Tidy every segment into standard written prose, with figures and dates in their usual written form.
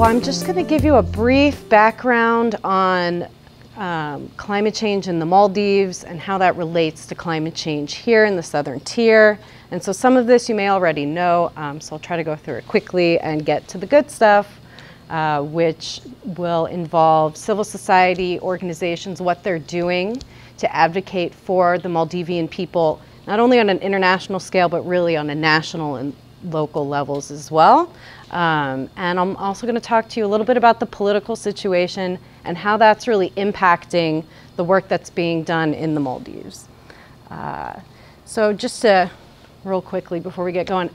I'm just going to give you a brief background on climate change in the Maldives and how that relates to climate change here in the Southern Tier. And so some of this you may already know, so I'll try to go through it quickly and get to the good stuff, which will involve civil society organizations, what they're doing to advocate for the Maldivian people, not only on an international scale, but really on a national and local levels as well. And I'm also going to talk to you a little bit about the political situation and how that's really impacting the work that's being done in the Maldives. So just to, real quickly before we get going,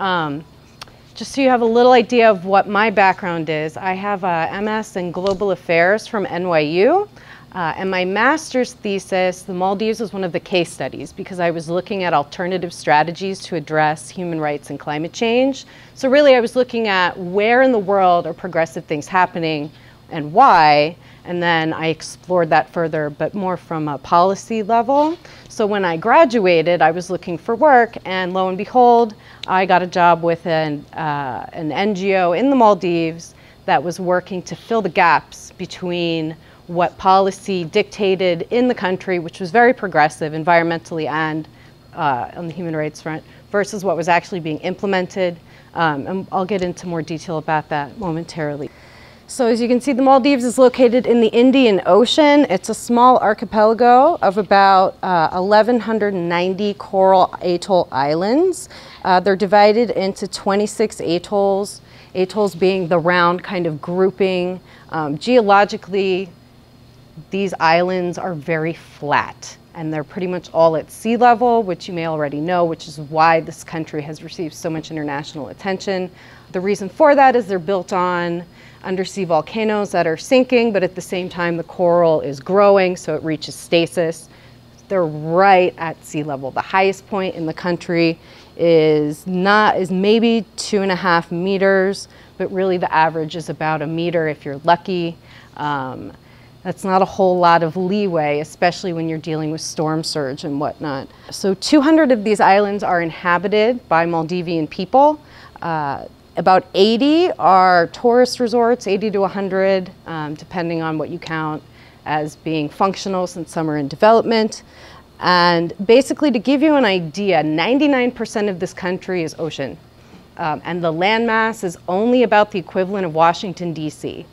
just so you have a little idea of what my background is, I have a MS in Global Affairs from NYU. And my master's thesis, the Maldives was one of the case studies because I was looking at alternative strategies to address human rights and climate change. So really I was looking at where in the world are progressive things happening and why, and then I explored that further, but more from a policy level. So when I graduated, I was looking for work, and lo and behold, I got a job with an NGO in the Maldives that was working to fill the gaps between what policy dictated in the country, which was very progressive environmentally and on the human rights front, versus what was actually being implemented. And I'll get into more detail about that momentarily. So as you can see, the Maldives is located in the Indian Ocean. It's a small archipelago of about 1,190 coral atoll islands. They're divided into 26 atolls, atolls being the round kind of grouping. Geologically, these islands are very flat, and they're pretty much all at sea level, which you may already know, which is why this country has received so much international attention. The reason for that is they're built on undersea volcanoes that are sinking, but at the same time the coral is growing, so it reaches stasis. They're right at sea level. The highest point in the country is maybe 2.5 meters, but really the average is about 1 meter if you're lucky. That's not a whole lot of leeway, especially when you're dealing with storm surge and whatnot. So 200 of these islands are inhabited by Maldivian people. About 80 are tourist resorts, 80 to 100, depending on what you count as being functional, since some are in development. And basically, to give you an idea, 99% of this country is ocean. And the landmass is only about the equivalent of Washington, D.C.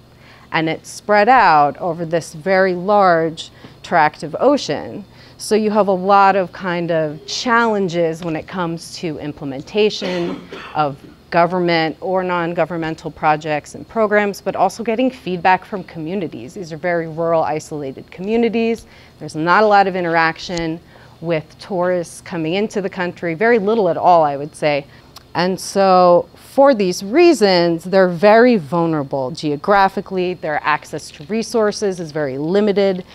And it's spread out over this very large tract of ocean. So you have a lot of kind of challenges when it comes to implementation of government or non-governmental projects and programs, but also getting feedback from communities. These are very rural, isolated communities. There's not a lot of interaction with tourists coming into the country, very little at all, I would say. And so for these reasons, they're very vulnerable geographically. Their access to resources is very limited.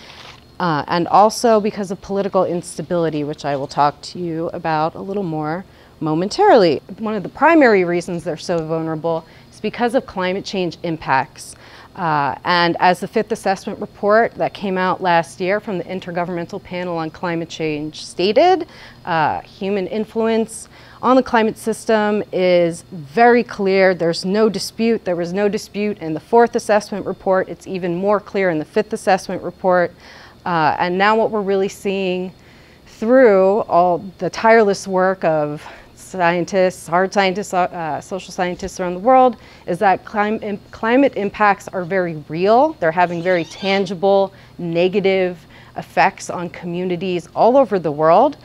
And also because of political instability, which I will talk to you about a little more momentarily. One of the primary reasons they're so vulnerable is because of climate change impacts. And as the 5th assessment report that came out last year from the Intergovernmental Panel on Climate Change stated, human influence on the climate system is very clear. There's no dispute. There was no dispute in the 4th assessment report. It's even more clear in the 5th assessment report. And now what we're really seeing through all the tireless work of scientists, hard scientists, social scientists around the world, is that climate impacts are very real. They're having very tangible negative effects on communities all over the world.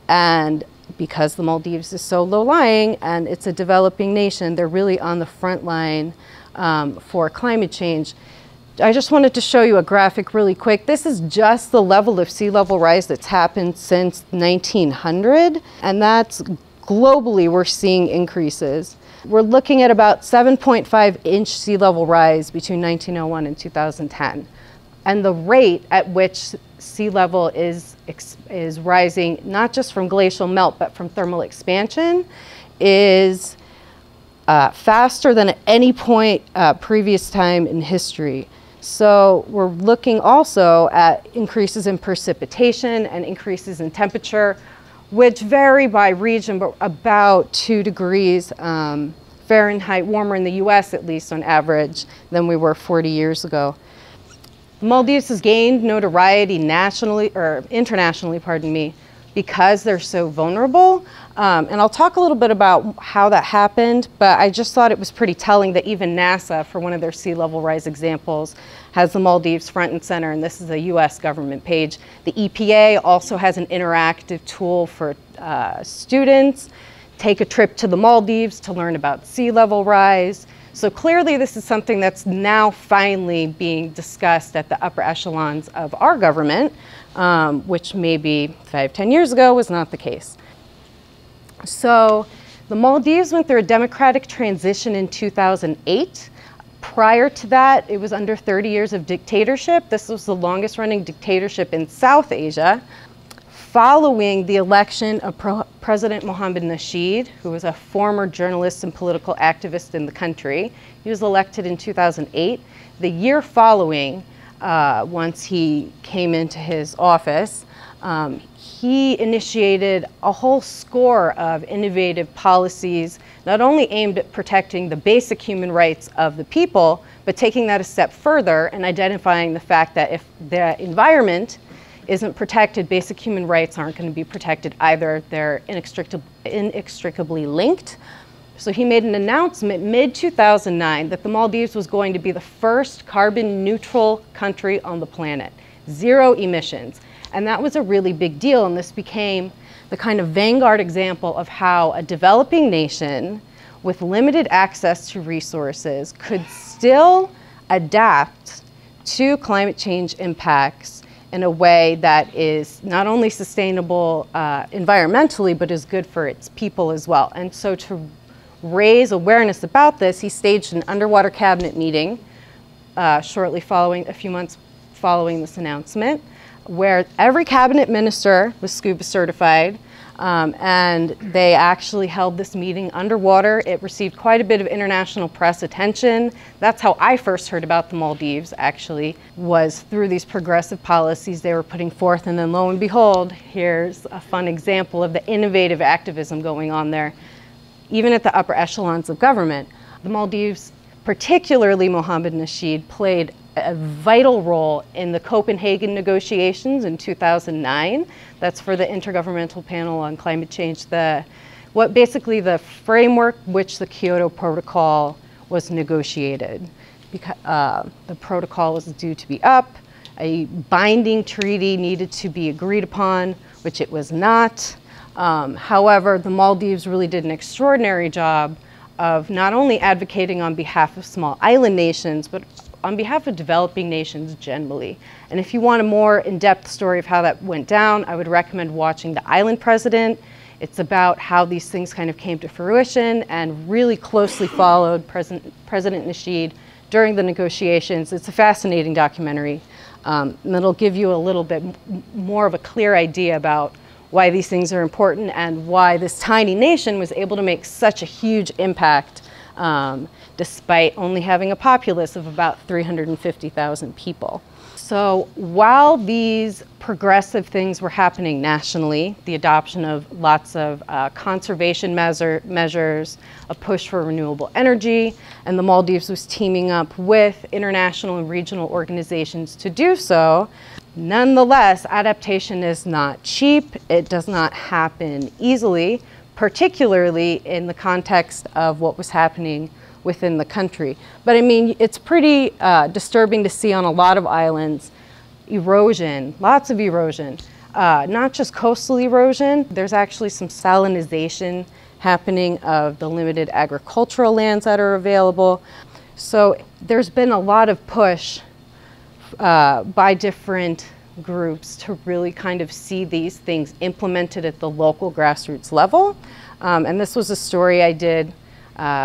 And because the Maldives is so low-lying and it's a developing nation, they're really on the front line for climate change. I just wanted to show you a graphic really quick. This is just the level of sea level rise that's happened since 1900, and that's globally we're seeing increases. We're looking at about 7.5-inch sea level rise between 1901 and 2010. And the rate at which sea level is rising, not just from glacial melt, but from thermal expansion, is faster than at any point previous time in history. So we're looking also at increases in precipitation and increases in temperature, which vary by region, but about 2 degrees Fahrenheit warmer in the US, at least on average, than we were 40 years ago. Maldives has gained notoriety nationally, or internationally, pardon me, because they're so vulnerable. And I'll talk a little bit about how that happened, but I just thought it was pretty telling that even NASA, for one of their sea level rise examples, has the Maldives front and center, and this is a US government page. The EPA also has an interactive tool for students. Take a trip to the Maldives to learn about sea level rise. So clearly this is something that's now finally being discussed at the upper echelons of our government, which maybe 5–10 years ago was not the case. So the Maldives went through a democratic transition in 2008. Prior to that, it was under 30 years of dictatorship. This was the longest running dictatorship in South Asia. Following the election of President Mohammed Nasheed, who was a former journalist and political activist in the country, he was elected in 2008. The year following, once he came into his office, he initiated a whole score of innovative policies, not only aimed at protecting the basic human rights of the people, but taking that a step further and identifying the fact that if the environment isn't protected, basic human rights aren't going to be protected either. They're inextricably linked. So he made an announcement mid-2009 that the Maldives was going to be the first carbon neutral country on the planet, 0 emissions. And that was a really big deal, and this became the kind of vanguard example of how a developing nation with limited access to resources could still adapt to climate change impacts in a way that is not only sustainable environmentally, but is good for its people as well. And so to raise awareness about this, he staged an underwater cabinet meeting shortly following, a few months following this announcement, where every cabinet minister was scuba certified, and they actually held this meeting underwater. It received quite a bit of international press attention. That's how I first heard about the Maldives, actually, was through these progressive policies they were putting forth, and then lo and behold, here's a fun example of the innovative activism going on there, even at the upper echelons of government. The Maldives, particularly Mohammed Nasheed, played a vital role in the Copenhagen negotiations in 2009. That's for the Intergovernmental Panel on Climate Change, basically the framework which the Kyoto Protocol was negotiated. Because, the protocol was due to be up, a binding treaty needed to be agreed upon, which it was not. However, the Maldives really did an extraordinary job of not only advocating on behalf of small island nations, but on behalf of developing nations generally. And if you want a more in-depth story of how that went down, I would recommend watching The Island President. It's about how these things kind of came to fruition and really closely followed President Nasheed during the negotiations. It's a fascinating documentary, and it'll give you a little bit more of a clear idea about why these things are important and why this tiny nation was able to make such a huge impact despite only having a populace of about 350,000 people. So while these progressive things were happening nationally, the adoption of lots of conservation measures, a push for renewable energy, and the Maldives was teaming up with international and regional organizations to do so, nonetheless, adaptation is not cheap. It does not happen easily, particularly in the context of what was happening within the country. But I mean, it's pretty disturbing to see on a lot of islands erosion, lots of erosion, not just coastal erosion. There's actually some salinization happening of the limited agricultural lands that are available. So there's been a lot of push by different groups to really kind of see these things implemented at the local grassroots level. And this was a story I did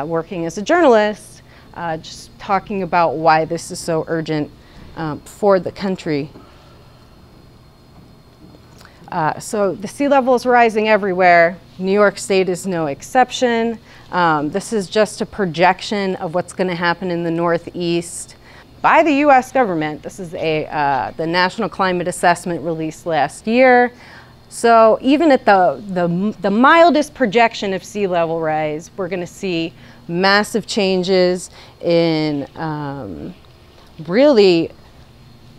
working as a journalist, just talking about why this is so urgent for the country. So the sea level is rising everywhere. New York State is no exception. This is just a projection of what's going to happen in the Northeast by the US government. This is the National Climate Assessment released last year. So even at the mildest projection of sea level rise, we're going to see massive changes in really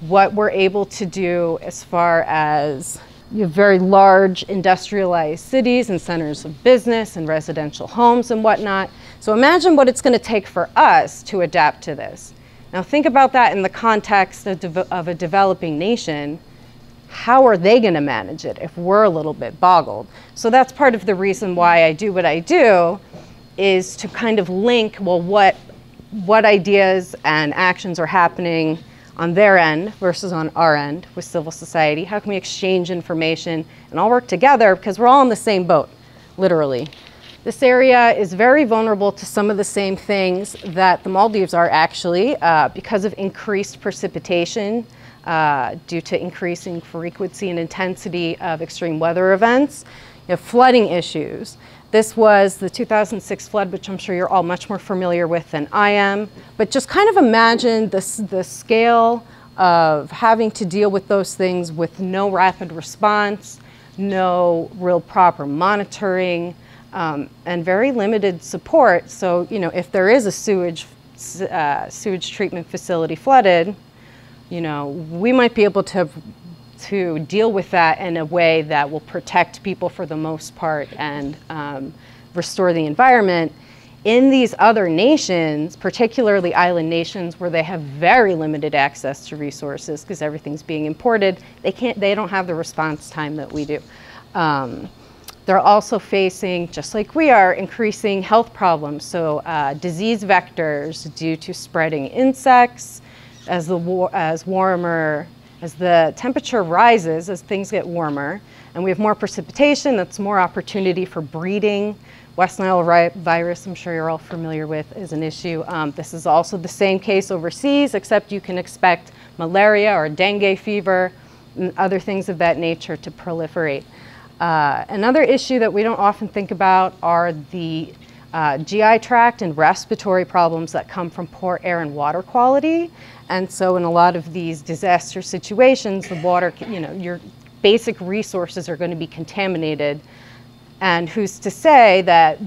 what we're able to do as far as you have very large industrialized cities and centers of business and residential homes and whatnot. So imagine what it's going to take for us to adapt to this. Now think about that in the context of a developing nation. How are they going to manage it if we're a little bit boggled? So that's part of the reason why I do what I do, is to kind of link, well, what ideas and actions are happening on their end versus on our end with civil society. How can we exchange information and all work together, because we're all in the same boat, literally. This area is very vulnerable to some of the same things that the Maldives are actually, because of increased precipitation, due to increasing frequency and intensity of extreme weather events. You have flooding issues. This was the 2006 flood, which I'm sure you're all much more familiar with than I am. But just kind of imagine the scale of having to deal with those things with no rapid response, no real proper monitoring, and very limited support. So, you know, if there is a sewage treatment facility flooded, you know, we might be able to deal with that in a way that will protect people for the most part and restore the environment. In these other nations, particularly island nations where they have very limited access to resources because everything's being imported, they don't have the response time that we do. They're also facing, just like we are, increasing health problems. So disease vectors due to spreading insects, as the temperature rises, as things get warmer, and we have more precipitation, that's more opportunity for breeding. West Nile virus, I'm sure you're all familiar with, is an issue. This is also the same case overseas, except you can expect malaria or dengue fever and other things of that nature to proliferate. Another issue that we don't often think about are the GI tract and respiratory problems that come from poor air and water quality. And so in a lot of these disaster situations, the water, you know, your basic resources are going to be contaminated. And who's to say that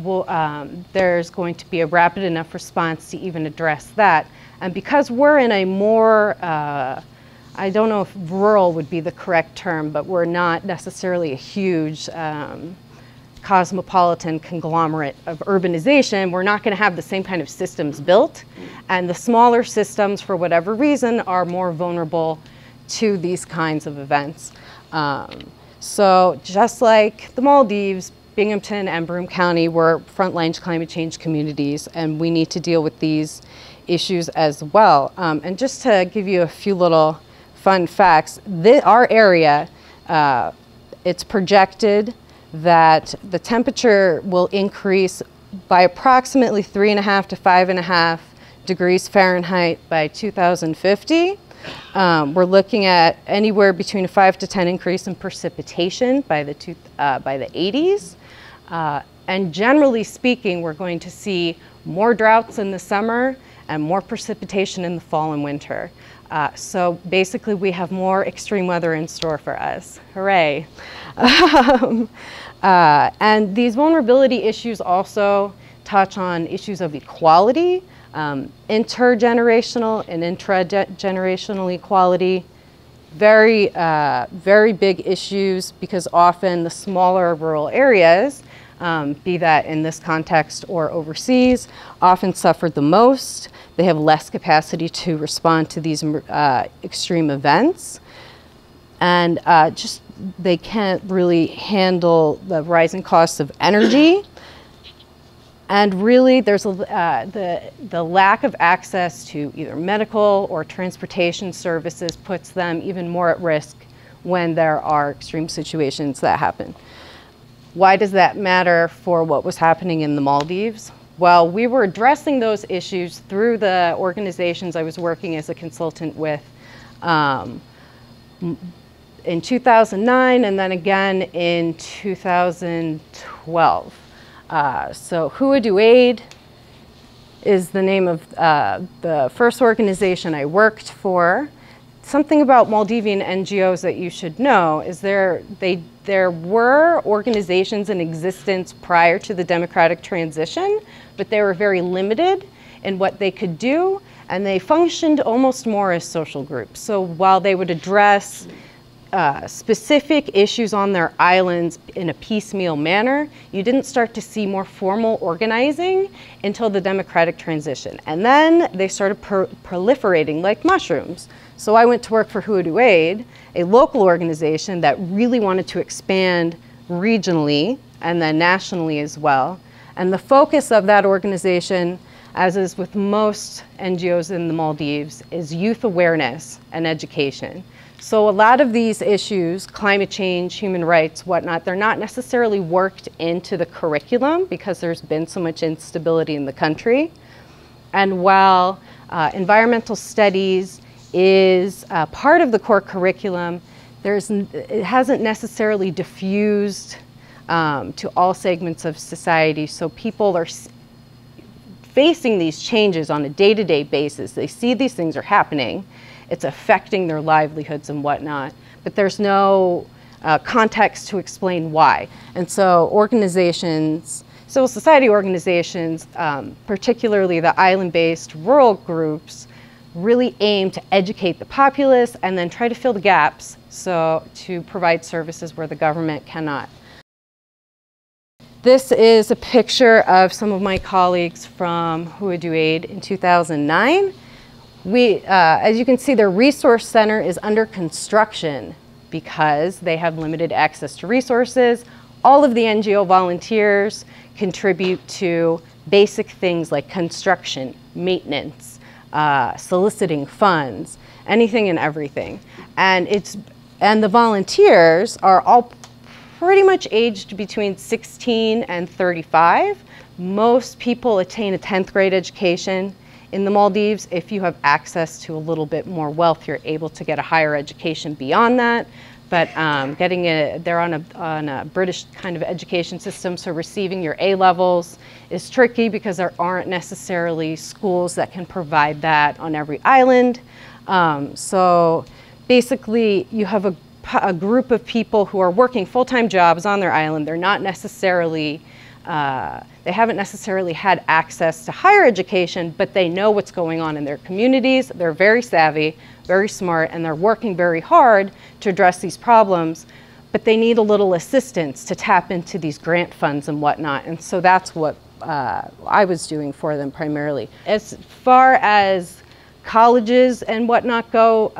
there's going to be a rapid enough response to even address that? And because we're in a more, I don't know if rural would be the correct term, but we're not necessarily a huge cosmopolitan conglomerate of urbanization, we're not going to have the same kind of systems built. And the smaller systems, for whatever reason, are more vulnerable to these kinds of events. So just like the Maldives, Binghamton and Broome County were frontline climate change communities, and we need to deal with these issues as well. And just to give you a few little fun facts, our area, it's projected that the temperature will increase by approximately 3.5 to 5.5 degrees Fahrenheit by 2050. We're looking at anywhere between a 5 to 10 increase in precipitation by the 80s. And generally speaking, we're going to see more droughts in the summer and more precipitation in the fall and winter. So basically, we have more extreme weather in store for us. Hooray. And these vulnerability issues also touch on issues of equality, intergenerational and intragenerational equality. Very, very big issues, because often the smaller rural areas, be that in this context or overseas, often suffered the most. They have less capacity to respond to these extreme events. And just they can't really handle the rising costs of energy. And really, there's the lack of access to either medical or transportation services puts them even more at risk when there are extreme situations that happen. Why does that matter for what was happening in the Maldives? Well, we were addressing those issues through the organizations I was working as a consultant with in 2009 and then again in 2012. So Huadu Aid is the name of the first organization I worked for. Something about Maldivian NGOs that you should know is there were organizations in existence prior to the democratic transition, but they were very limited in what they could do, and they functioned almost more as social groups. So while they would address specific issues on their islands in a piecemeal manner, you didn't start to see more formal organizing until the democratic transition. And then they started proliferating like mushrooms. So I went to work for Huadu Aid, a local organization that really wanted to expand regionally and then nationally as well. And the focus of that organization, as is with most NGOs in the Maldives, is youth awareness and education. So a lot of these issues, climate change, human rights, whatnot, they're not necessarily worked into the curriculum because there's been so much instability in the country. And while environmental studies is part of the core curriculum, it hasn't necessarily diffused to all segments of society. So people are facing these changes on a day-to-day basis. They see these things are happening. It's affecting their livelihoods and whatnot, but there's no context to explain why. And so organizations, civil society organizations, particularly the island-based rural groups, really aim to educate the populace and then try to fill the gaps so to provide services where the government cannot. This is a picture of some of my colleagues from Huadu Aid in 2009. As you can see, their resource center is under construction because they have limited access to resources. All of the NGO volunteers contribute to basic things like construction, maintenance, soliciting funds, anything and everything. And the volunteers are all pretty much aged between 16 and 35. Most people attain a 10th grade education. In the Maldives, if you have access to a little bit more wealth, you're able to get a higher education beyond that. But they're on a British kind of education system, so receiving your A levels is tricky because there aren't necessarily schools that can provide that on every island. So basically, you have a group of people who are working full-time jobs on their island. They're not necessarily they haven't necessarily had access to higher education, but they know what's going on in their communities. They're very savvy, very smart, and they're working very hard to address these problems, but they need a little assistance to tap into these grant funds and whatnot. And so that's what I was doing for them primarily. As far as colleges and whatnot go,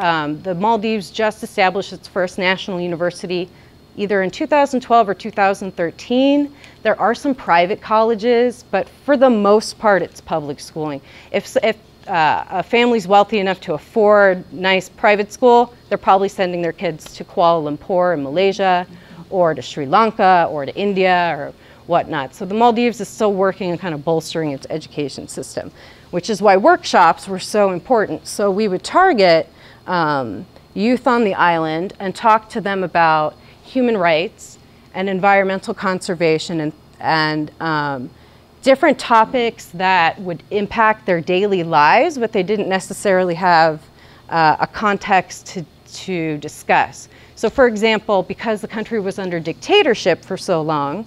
the Maldives just established its first national university either in 2012 or 2013. There are some private colleges, but for the most part, it's public schooling. If a family's wealthy enough to afford nice private school, they're probably sending their kids to Kuala Lumpur in Malaysia, or to Sri Lanka, or to India, or whatnot. So the Maldives is still working on kind of bolstering its education system, which is why workshops were so important. So we would target youth on the island and talk to them about human rights and environmental conservation and different topics that would impact their daily lives, but they didn't necessarily have a context to discuss. So for example, because the country was under dictatorship for so long,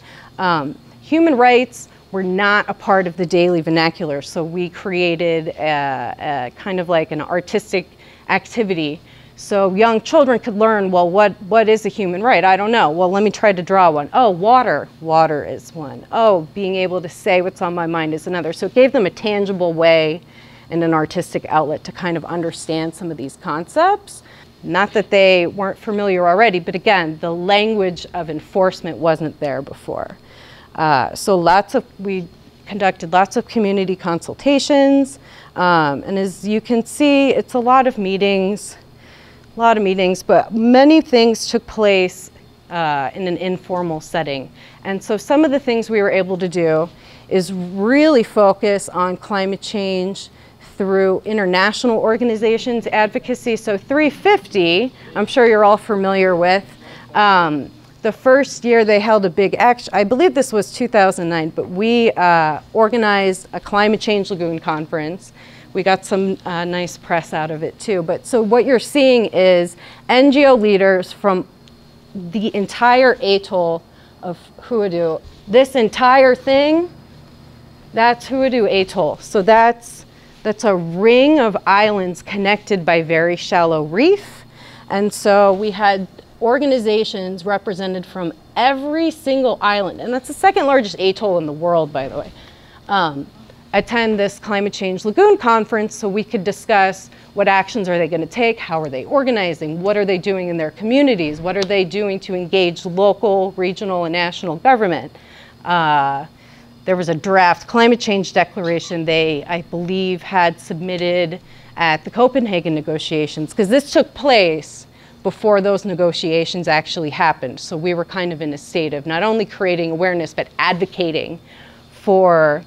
human rights were not a part of the daily vernacular. So we created a kind of like an artistic activity so young children could learn, well, what is a human right? I don't know. Well, let me try to draw one. Oh, water. Water is one. Oh, being able to say what's on my mind is another. So it gave them a tangible way and an artistic outlet to kind of understand some of these concepts. Not that they weren't familiar already, but again, the language of enforcement wasn't there before. So we conducted lots of community consultations. And as you can see, it's a lot of meetings, but many things took place in an informal setting. And so some of the things we were able to do is really focus on climate change through international organizations, advocacy. So 350, I'm sure you're all familiar with. The first year they held a big action, I believe this was 2009, but we organized a climate change lagoon conference. We got some nice press out of it too. But so what you're seeing is NGO leaders from the entire atoll of Huadu. This entire thing That's Hooadoo Atoll. So that's a ring of islands connected by very shallow reef. And so we had organizations represented from every single island, and that's the second largest atoll in the world, by the way, attend this climate change lagoon conference so we could discuss what actions are they going to take, how are they organizing, what are they doing in their communities, what are they doing to engage local, regional, and national government. There was a draft climate change declaration they, I believe, had submitted at the Copenhagen negotiations, because this took place before those negotiations actually happened. So we were kind of in a state of not only creating awareness, but advocating for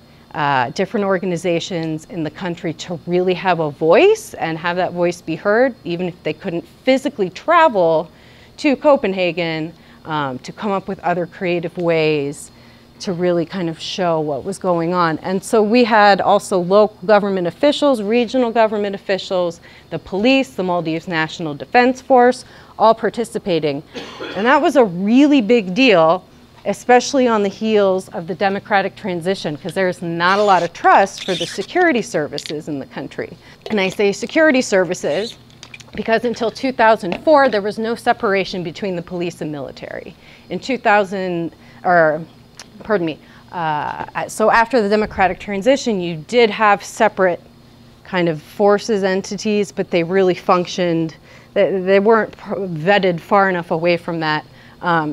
different organizations in the country to really have a voice and have that voice be heard, even if they couldn't physically travel to Copenhagen, to come up with other creative ways to really kind of show what was going on. And so we had also local government officials, regional government officials, the police, the Maldives National Defense Force, all participating. And that was a really big deal, especially on the heels of the democratic transition, because there's not a lot of trust for the security services in the country. And I say security services because until 2004, there was no separation between the police and military. In 2000, or pardon me, so after the democratic transition, you did have separate kind of forces, entities, but they really functioned, they weren't vetted far enough away from that.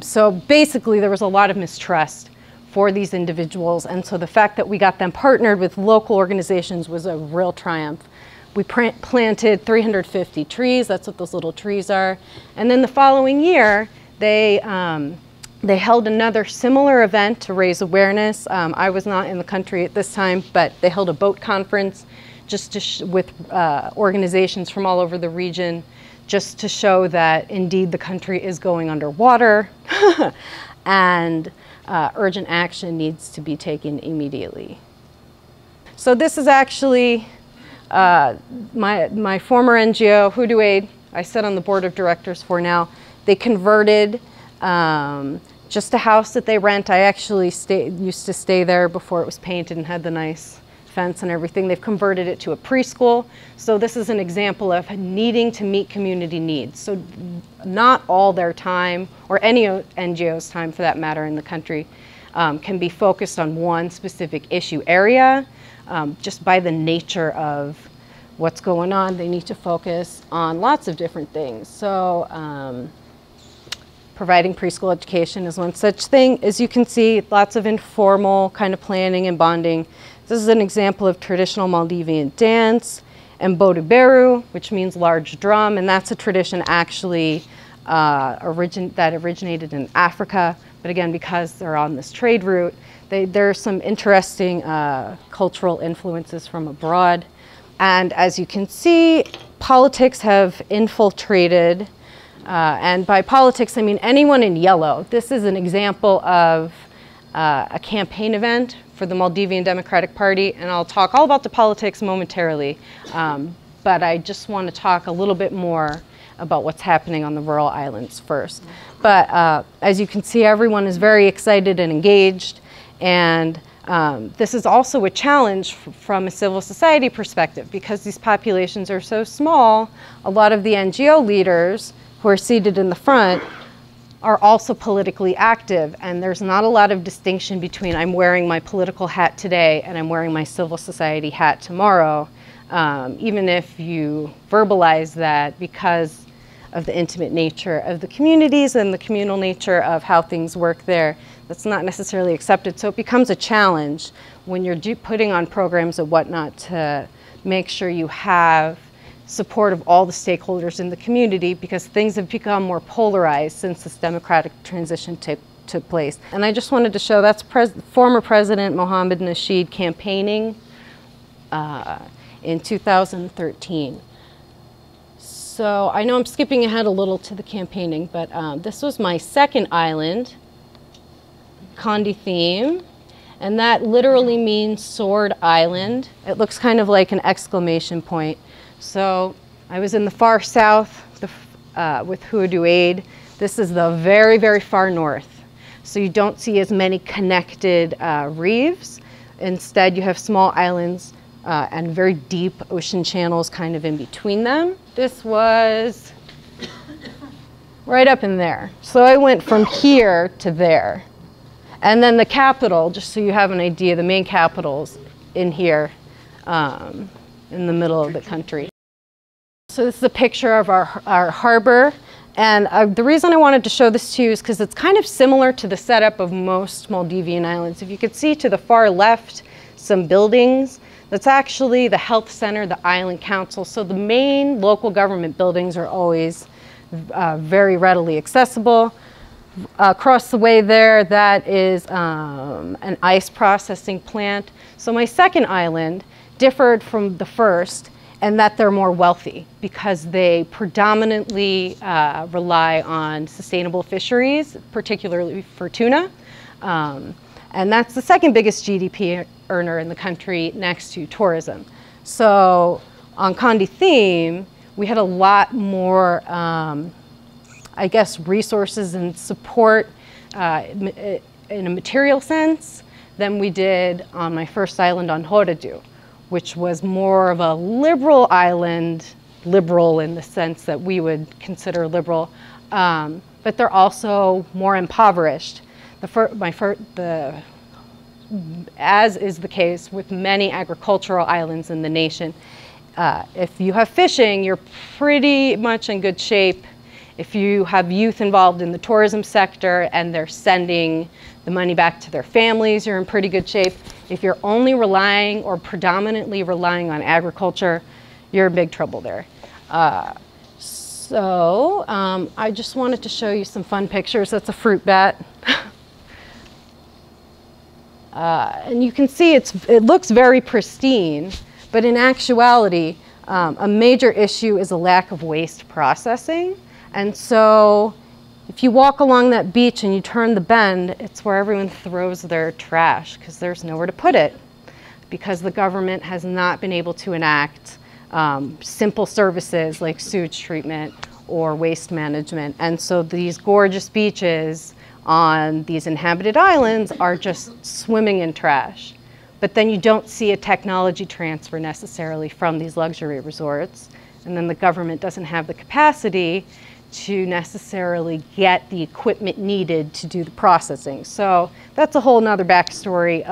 So basically there was a lot of mistrust for these individuals, and so the fact that we got them partnered with local organizations was a real triumph. We planted 350 trees, that's what those little trees are, and then the following year they held another similar event to raise awareness. I was not in the country at this time, but they held a boat conference just to with organizations from all over the region, just to show that indeed the country is going underwater and urgent action needs to be taken immediately. So this is actually my former NGO, Hooadoo Aid, I sit on the board of directors for now. They converted just a house that they rent. I actually used to stay there before it was painted and had the nice fence and everything. They've converted it to a preschool. So this is an example of needing to meet community needs. So not all their time, or any NGO's time for that matter in the country, can be focused on one specific issue area. Just by the nature of what's going on, they need to focus on lots of different things. So providing preschool education is one such thing. As you can see, lots of informal kind of planning and bonding. This is an example of traditional Maldivian dance, and Boduberu, which means large drum, and that's a tradition actually that originated in Africa. But again, because they're on this trade route, there are some interesting cultural influences from abroad. And as you can see, politics have infiltrated. And by politics, I mean anyone in yellow. This is an example of a campaign event for the Maldivian Democratic Party, and I'll talk all about the politics momentarily. But I just want to talk a little bit more about what's happening on the rural islands first. But as you can see, everyone is very excited and engaged, and this is also a challenge from a civil society perspective, because these populations are so small. A lot of the NGO leaders who are seated in the front are also politically active, and there's not a lot of distinction between I'm wearing my political hat today and I'm wearing my civil society hat tomorrow, even if you verbalize that, because of the intimate nature of the communities and the communal nature of how things work there. That's not necessarily accepted, so it becomes a challenge when you're putting on programs and whatnot to make sure you have support of all the stakeholders in the community, because things have become more polarized since this democratic transition took place. And I just wanted to show that's former President Mohammed Nasheed campaigning in 2013. So I know I'm skipping ahead a little to the campaigning, but this was my second island, Condi Theme, and that literally means Sword Island. It looks kind of like an exclamation point. So I was in the far south with Hooadoo Aid. This is the very, very far north. So you don't see as many connected reefs. Instead, you have small islands and very deep ocean channels kind of in between them. This was right up in there. So I went from here to there. And then the capital, just so you have an idea, the main capital's in here in the middle of the country. So this is a picture of our harbor. And the reason I wanted to show this to you is because it's kind of similar to the setup of most Maldivian islands. If you could see to the far left, some buildings, that's actually the health center, the island council. So the main local government buildings are always very readily accessible. Across the way there, that is an ice processing plant. So my second island differed from the first in that they're more wealthy because they predominantly rely on sustainable fisheries, particularly for tuna. And that's the second biggest GDP earner in the country next to tourism. So on Condi theme, we had a lot more, I guess, resources and support in a material sense than we did on my first island on Horadu, which was more of a liberal island, liberal in the sense that we would consider liberal, but they're also more impoverished. As is the case with many agricultural islands in the nation, if you have fishing, you're pretty much in good shape. If you have youth involved in the tourism sector and they're sending the money back to their families, you're in pretty good shape. If you're only relying or predominantly relying on agriculture, you're in big trouble there. I just wanted to show you some fun pictures. That's a fruit bat. And you can see it looks very pristine, but in actuality, a major issue is a lack of waste processing. And so if you walk along that beach and you turn the bend, it's where everyone throws their trash because there's nowhere to put it, because the government has not been able to enact simple services like sewage treatment or waste management. And so these gorgeous beaches on these inhabited islands are just swimming in trash. But then you don't see a technology transfer necessarily from these luxury resorts. And then the government doesn't have the capacity to necessarily get the equipment needed to do the processing. So that's a whole nother backstory.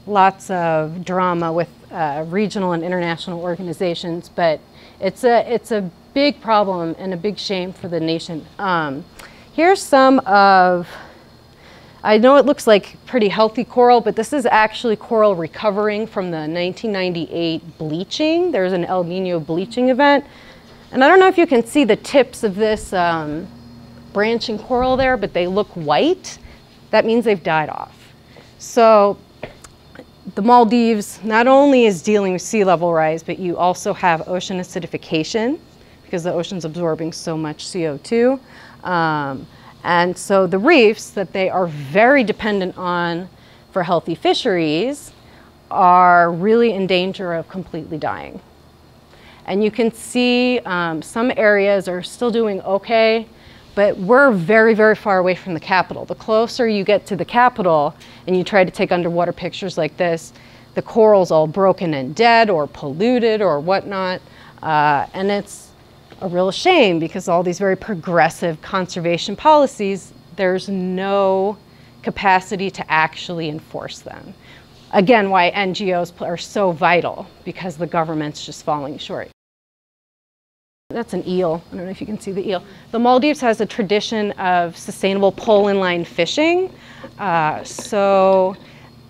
Lots of drama with regional and international organizations, but it's a big problem and a big shame for the nation. Here's some of, I know it looks like pretty healthy coral, but this is actually coral recovering from the 1998 bleaching. There's an El Nino bleaching event. And I don't know if you can see the tips of this branching coral there, but they look white. That means they've died off. So the Maldives not only is dealing with sea level rise, but you also have ocean acidification because the ocean's absorbing so much CO2. And so the reefs that they are very dependent on for healthy fisheries are really in danger of completely dying. And you can see some areas are still doing okay, but we're very, very far away from the capital. The closer you get to the capital and you try to take underwater pictures like this, the coral's all broken and dead or polluted or whatnot. And it's a real shame because all these very progressive conservation policies, there's no capacity to actually enforce them. Again, why NGOs are so vital, because the government's just falling short. That's an eel. I don't know if you can see the eel. The Maldives has a tradition of sustainable pole and line fishing. So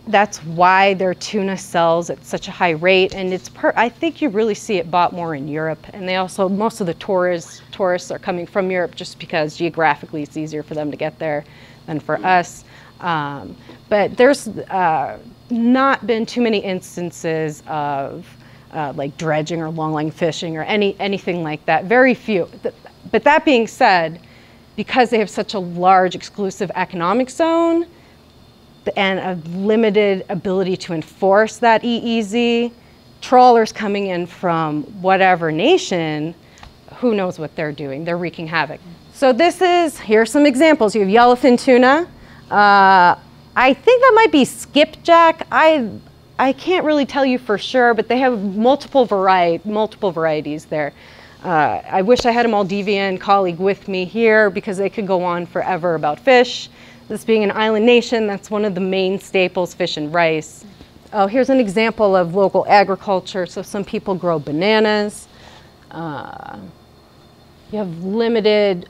that's why their tuna sells at such a high rate. And I think you really see it bought more in Europe. And they also, most of the tourists are coming from Europe just because geographically it's easier for them to get there than for us. But there's not been too many instances of like dredging or longline fishing or anything like that. Very few. But that being said, because they have such a large exclusive economic zone and a limited ability to enforce that EEZ, trawlers coming in from whatever nation, who knows what they're doing? They're wreaking havoc. So here's some examples. You have yellowfin tuna I think that might be skipjack. I can't really tell you for sure, but they have multiple varieties there. I wish I had a Maldivian colleague with me here because they could go on forever about fish. This being an island nation, that's one of the main staples, fish and rice. Oh, here's an example of local agriculture. So some people grow bananas. You have limited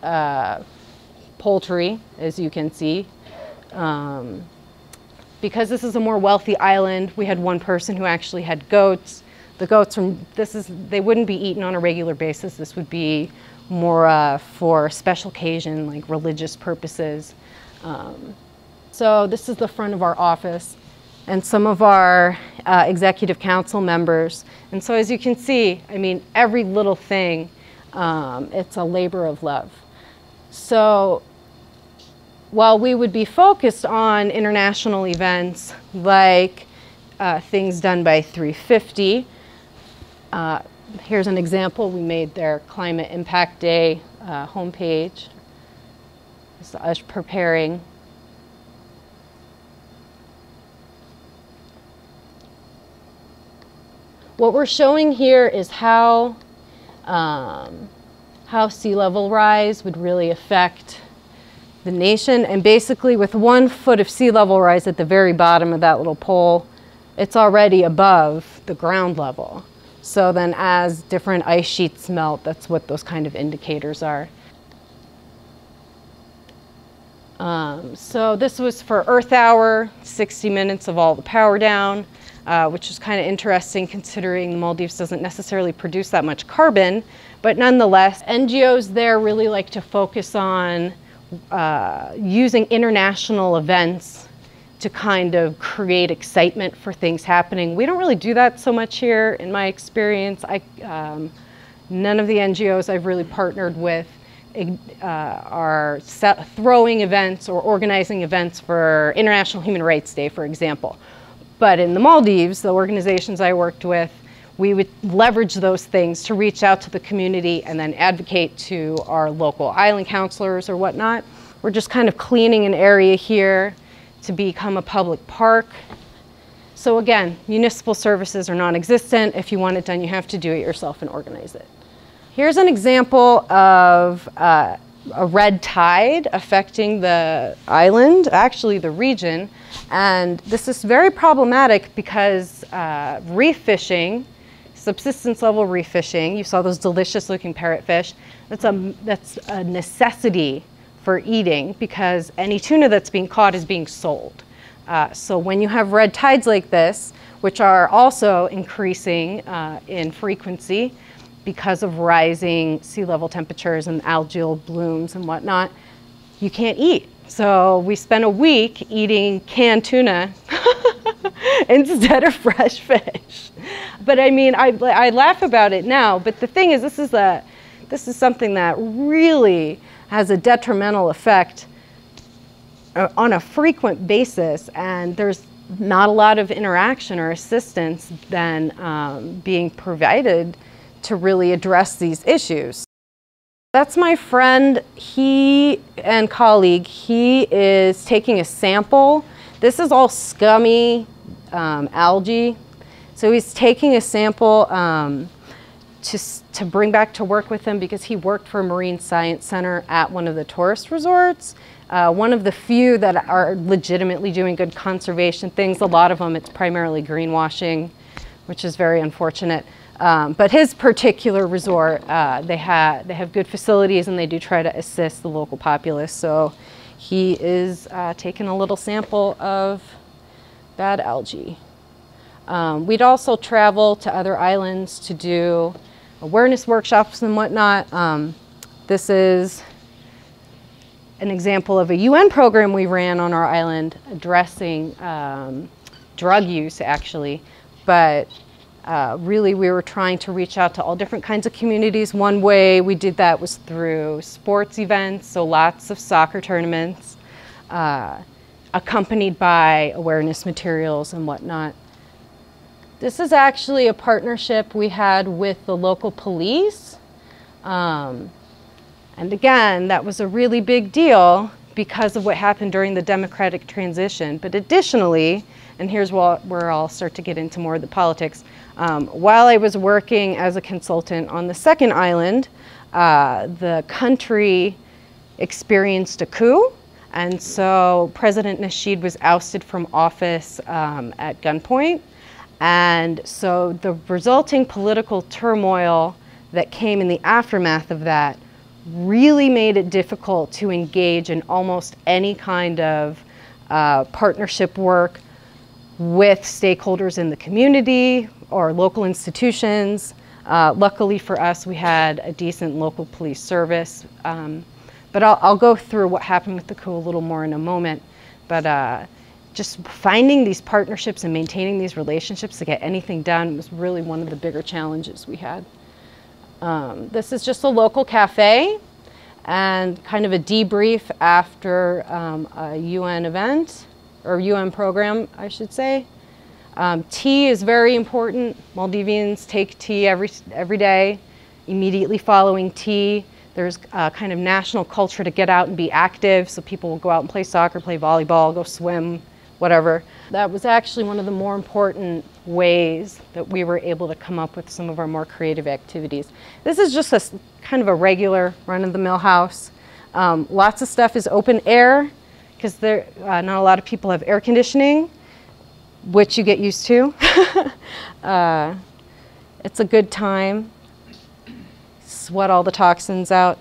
poultry, as you can see. Because this is a more wealthy island, we had one person who actually had goats. The goats, they wouldn't be eaten on a regular basis. This would be more for special occasion, like religious purposes. So this is the front of our office and some of our executive council members. And so as you can see, I mean, every little thing, it's a labor of love. So while we would be focused on international events like things done by 350, here's an example. We made their Climate Impact Day homepage. This is us preparing. What we're showing here is how sea level rise would really affect the nation. And basically with 1 foot of sea level rise at the very bottom of that little pole, it's already above the ground level. So then as different ice sheets melt, that's what those kind of indicators are. So this was for Earth Hour, 60 minutes of all the power down, which is kind of interesting considering the Maldives doesn't necessarily produce that much carbon, but nonetheless, NGOs there really like to focus on using international events to kind of create excitement for things happening. We don't really do that so much here in my experience. None of the NGOs I've really partnered with are throwing events or organizing events for International Human Rights Day, for example. But in the Maldives, the organizations I worked with, we would leverage those things to reach out to the community and then advocate to our local island counselors or whatnot. We're just kind of cleaning an area here to become a public park. So again, municipal services are non-existent. If you want it done, you have to do it yourself and organize it. Here's an example of a red tide affecting the island, actually the region. And this is very problematic because reef fishing, subsistence level reef fishing, you saw those delicious looking parrotfish, that's a necessity for eating because any tuna that's being caught is being sold. So when you have red tides like this, which are also increasing in frequency because of rising sea level temperatures and algal blooms and whatnot, you can't eat. So we spent a week eating canned tuna instead of fresh fish. But I mean, I laugh about it now, but the thing is, this is something that really has a detrimental effect on a frequent basis, and there's not a lot of interaction or assistance then being provided to really address these issues. That's my friend, he and colleague, he is taking a sample. This is all scummy algae. So he's taking a sample to bring back to work with him because he worked for a marine science center at one of the tourist resorts. One of the few that are legitimately doing good conservation things. A lot of them, it's primarily greenwashing, which is very unfortunate. But his particular resort, they have good facilities and they do try to assist the local populace. So he is taking a little sample of bad algae. We'd also travel to other islands to do awareness workshops and whatnot. This is an example of a UN program we ran on our island addressing drug use, actually. But really, we were trying to reach out to all different kinds of communities. One way we did that was through sports events, so lots of soccer tournaments, accompanied by awareness materials and whatnot. This is actually a partnership we had with the local police. And again, that was a really big deal because of what happened during the democratic transition. But additionally, and here's where I'll start to get into more of the politics, while I was working as a consultant on the second island, the country experienced a coup. And so President Nasheed was ousted from office at gunpoint. And so the resulting political turmoil that came in the aftermath of that really made it difficult to engage in almost any kind of partnership work with stakeholders in the community or local institutions. Luckily for us, we had a decent local police service. But I'll go through what happened with the coup a little more in a moment. But just finding these partnerships and maintaining these relationships to get anything done was really one of the bigger challenges we had. This is just a local cafe and kind of a debrief after a UN event, or UN program, I should say. Tea is very important. Maldivians take tea every day. Immediately following tea, there's a kind of national culture to get out and be active, so people will go out and play soccer, play volleyball, go swim, whatever. That was actually one of the more important ways that we were able to come up with some of our more creative activities. This is just a kind of a regular run-of-the-mill house. Lots of stuff is open air, because not a lot of people have air conditioning, which you get used to. It's a good time. Sweat all the toxins out.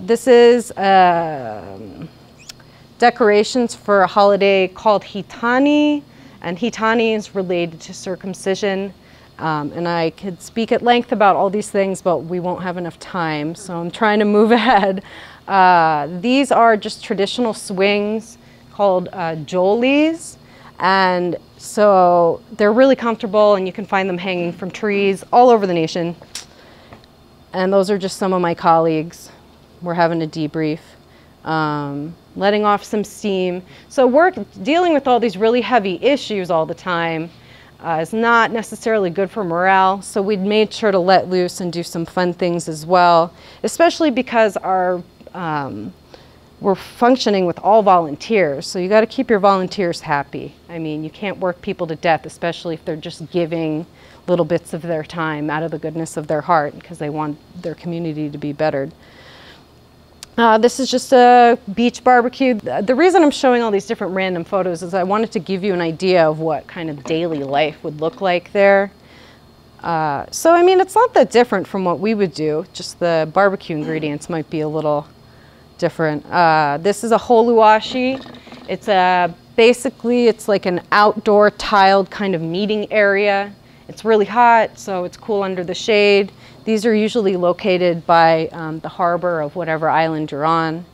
This is decorations for a holiday called Hitani, and Hitani is related to circumcision. And I could speak at length about all these things, but we won't have enough time, so I'm trying to move ahead. These are just traditional swings called jolies, and so they're really comfortable, and you can find them hanging from trees all over the nation. And those are just some of my colleagues. We're having a debrief, letting off some steam. So dealing with all these really heavy issues all the time is not necessarily good for morale. So we'd made sure to let loose and do some fun things as well, especially because we're functioning with all volunteers. So you got to keep your volunteers happy. I mean, you can't work people to death, especially if they're just giving little bits of their time out of the goodness of their heart because they want their community to be bettered. This is just a beach barbecue. The reason I'm showing all these different random photos is I wanted to give you an idea of what kind of daily life would look like there. So I mean, it's not that different from what we would do, just the barbecue ingredients might be a little different. This is a holuashi. It's basically it's like an outdoor tiled kind of meeting area. It's really hot, so it's cool under the shade. These are usually located by the harbor of whatever island you're on.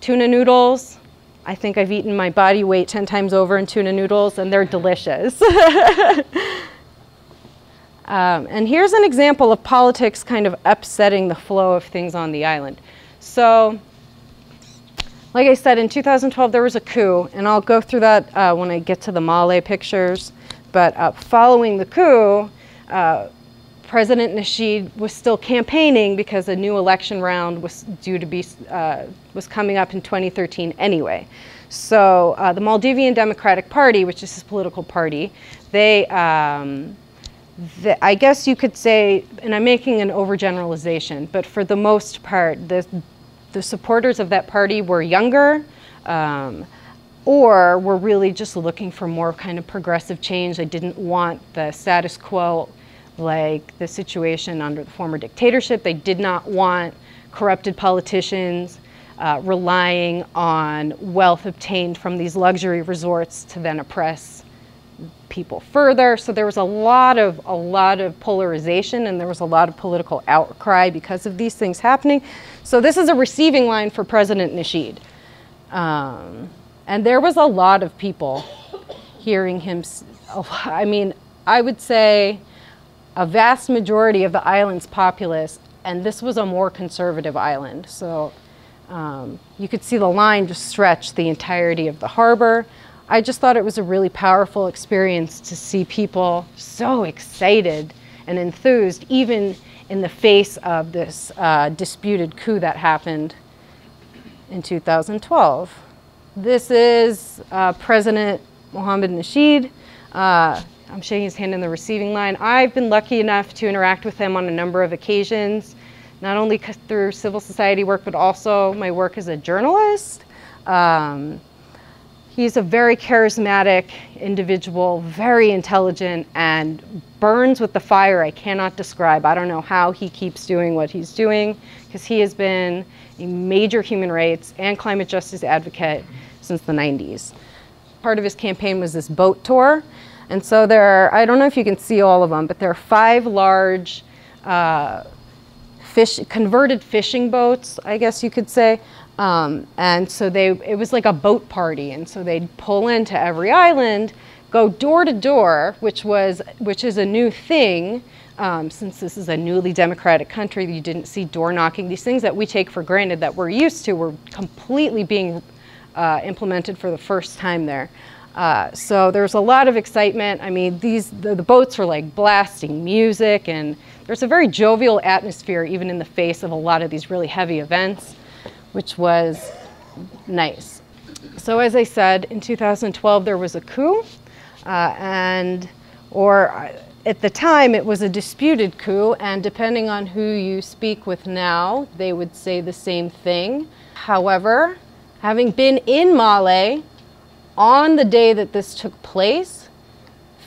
Tuna noodles. I think I've eaten my body weight 10 times over in tuna noodles, and they're delicious. And here's an example of politics kind of upsetting the flow of things on the island. So, like I said, in 2012 there was a coup, and I'll go through that when I get to the Malay pictures. But following the coup, President Nasheed was still campaigning because a new election round was due to be was coming up in 2013 anyway. So the Maldivian Democratic Party, which is his political party, they I guess you could say, and I'm making an overgeneralization, but for the most part, the supporters of that party were younger, or were really just looking for more kind of progressive change. They didn't want the status quo, like the situation under the former dictatorship. They did not want corrupted politicians relying on wealth obtained from these luxury resorts to then oppress people further. So there was a lot of polarization, and there was a lot of political outcry because of these things happening. So this is a receiving line for President Nasheed. And there was a lot of people hearing him. I mean, I would say a vast majority of the island's populace, and this was a more conservative island. So you could see the line just stretch the entirety of the harbor. I just thought it was a really powerful experience to see people so excited and enthused, even in the face of this disputed coup that happened in 2012. This is President Mohammed Nasheed. I'm shaking his hand in the receiving line. I've been lucky enough to interact with him on a number of occasions, not only through civil society work, but also my work as a journalist. He's a very charismatic individual, very intelligent, and burns with the fire I cannot describe. I don't know how he keeps doing what he's doing, because he has been a major human rights and climate justice advocate since the 90s. Part of his campaign was this boat tour. And so there are, I don't know if you can see all of them, but there are 5 large converted fishing boats, I guess you could say. And so it was like a boat party. And so they'd pull into every island, go door to door, which is a new thing. Since this is a newly democratic country, you didn't see door knocking. These things that we take for granted that we're used to were completely being implemented for the first time there. So there's a lot of excitement. I mean, the boats are like blasting music, and there's a very jovial atmosphere even in the face of a lot of these really heavy events, which was nice. So as I said, in 2012 there was a coup, at the time it was a disputed coup, and depending on who you speak with now, they would say the same thing. However, having been in Male on the day that this took place,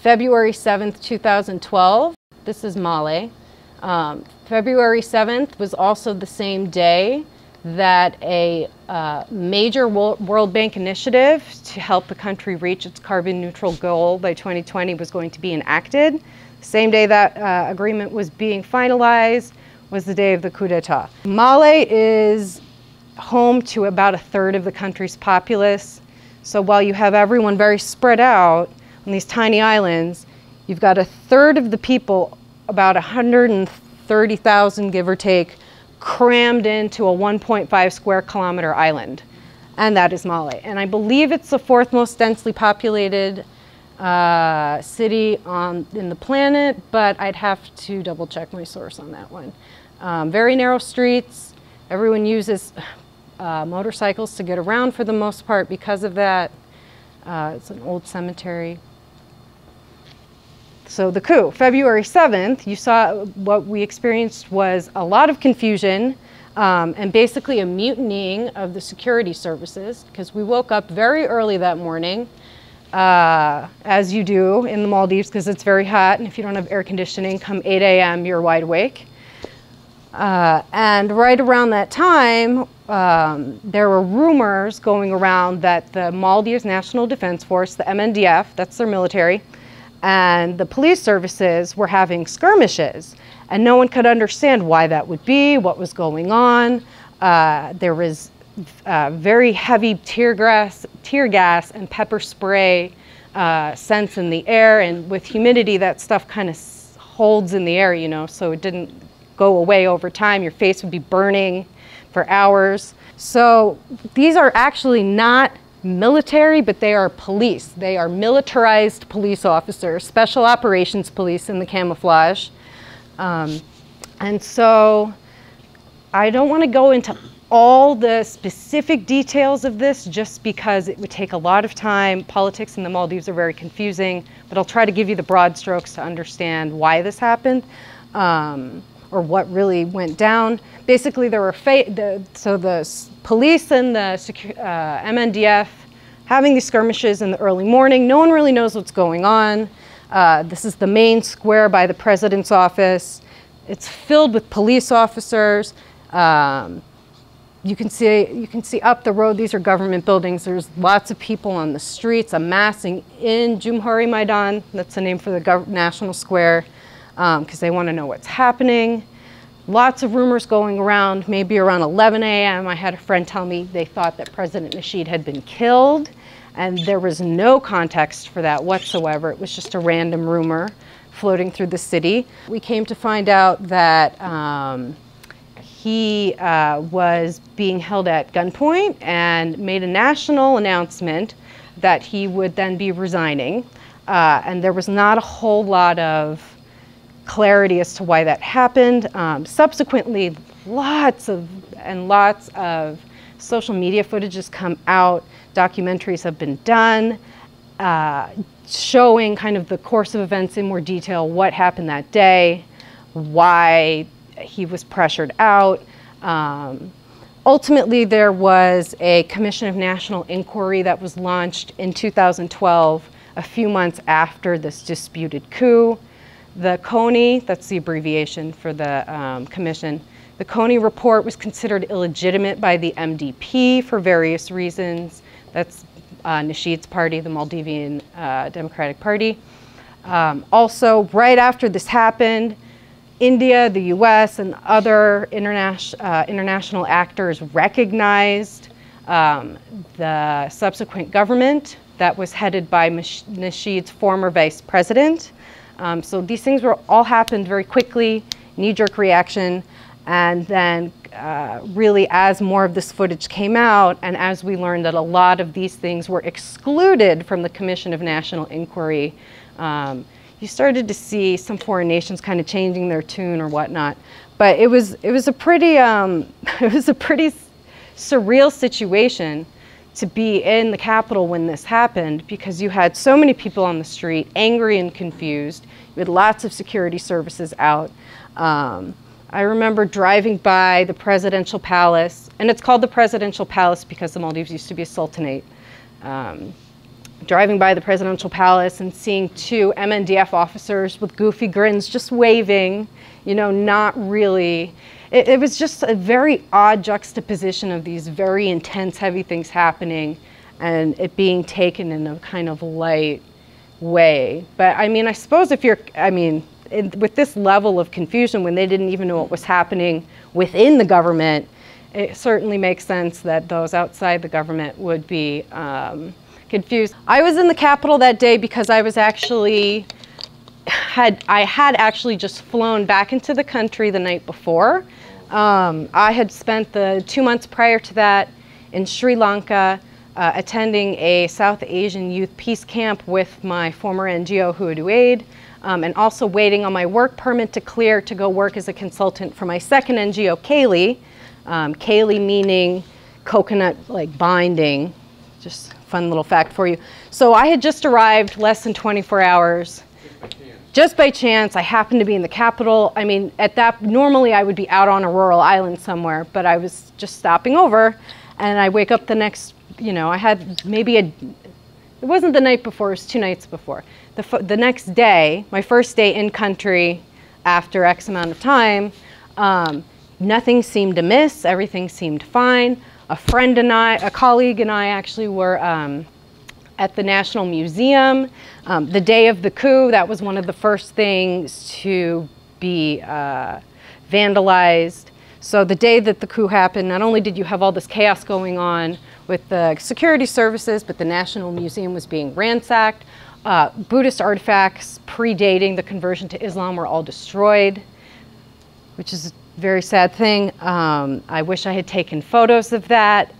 February 7th, 2012, this is Male. February 7th was also the same day that a major World Bank initiative to help the country reach its carbon neutral goal by 2020 was going to be enacted. Same day that agreement was being finalized was the day of the coup d'etat. Male is home to about 1/3 of the country's populace. So while you have everyone very spread out on these tiny islands, you've got 1/3 of the people, about 130,000 give or take, crammed into a 1.5 square kilometer island. And that is Male. And I believe it's the 4th most densely populated city in the planet, but I'd have to double check my source on that one. Very narrow streets. Everyone uses motorcycles to get around for the most part because of that. It's an old cemetery. So the coup, February 7th, you saw what we experienced was a lot of confusion and basically a mutinying of the security services, because we woke up very early that morning, as you do in the Maldives, because it's very hot, and if you don't have air conditioning, come 8 a.m. you're wide awake. And right around that time, there were rumors going around that the Maldives National Defense Force, the MNDF, that's their military, and the police services were having skirmishes, and no one could understand why that would be, what was going on. There was very heavy tear gas and pepper spray scents in the air, and with humidity that stuff kind of holds in the air, you know, so it didn't go away over time. Your face would be burning for hours. So these are actually not military, but they are police. They are militarized police officers, special operations police in the camouflage. And so I don't want to go into all the specific details of this just because it would take a lot of time. Politics in the Maldives are very confusing, but I'll try to give you the broad strokes to understand why this happened. Or what really went down. Basically, there were the police and the MNDF having these skirmishes in the early morning. No one really knows what's going on. This is the main square by the president's office. It's filled with police officers. You can see up the road, these are government buildings. There's lots of people on the streets amassing in Jumhuri Maidan. That's the name for the national square. Because they want to know what's happening. Lots of rumors going around. Maybe around 11 a.m. I had a friend tell me they thought that President Nasheed had been killed, and there was no context for that whatsoever. It was just a random rumor floating through the city. We came to find out that he was being held at gunpoint and made a national announcement that he would then be resigning. And there was not a whole lot of clarity as to why that happened. Subsequently, lots of social media footage has come out, documentaries have been done, showing kind of the course of events in more detail, what happened that day, why he was pressured out. Ultimately, there was a Commission of National Inquiry that was launched in 2012, a few months after this disputed coup. The CONI, that's the abbreviation for the commission, the CONI report was considered illegitimate by the MDP for various reasons. That's Nasheed's party, the Maldivian Democratic Party. Also, right after this happened, India, the US, and other international actors recognized the subsequent government that was headed by Nasheed's former vice president. So these things all happened very quickly, knee-jerk reaction, and then really as more of this footage came out, and as we learned that a lot of these things were excluded from the Commission of National Inquiry, you started to see some foreign nations kind of changing their tune or whatnot. But it was a pretty surreal situation to be in the Capitol when this happened, because you had so many people on the street, angry and confused. You had lots of security services out. I remember driving by the presidential palace, and it's called the presidential palace because the Maldives used to be a sultanate. Driving by the presidential palace and seeing two MNDF officers with goofy grins just waving, you know, not really. It was just a very odd juxtaposition of these very intense, heavy things happening and it being taken in a kind of light way. But I mean, I suppose if you're, with this level of confusion when they didn't even know what was happening within the government, it certainly makes sense that those outside the government would be confused. I was in the Capitol that day because I was actually, I had actually just flown back into the country the night before. I had spent the 2 months prior to that in Sri Lanka attending a South Asian youth peace camp with my former NGO, Huadu Aid, and also waiting on my work permit to clear to go work as a consultant for my second NGO, Kaylee. Kaylee meaning coconut like binding, just fun little fact for you. So I had just arrived less than 24 hours. Just by chance, I happened to be in the Capitol. I mean, normally I would be out on a rural island somewhere, but I was just stopping over, and I wake up the next, I had maybe it wasn't the night before, it was 2 nights before. The next day, my first day in country after X amount of time, nothing seemed amiss, everything seemed fine. A colleague and I actually were at the National Museum. The day of the coup, that was one of the first things to be vandalized. So the day that the coup happened, not only did you have all this chaos going on with the security services, but the National Museum was being ransacked. Buddhist artifacts predating the conversion to Islam were all destroyed, which is a very sad thing. I wish I had taken photos of that,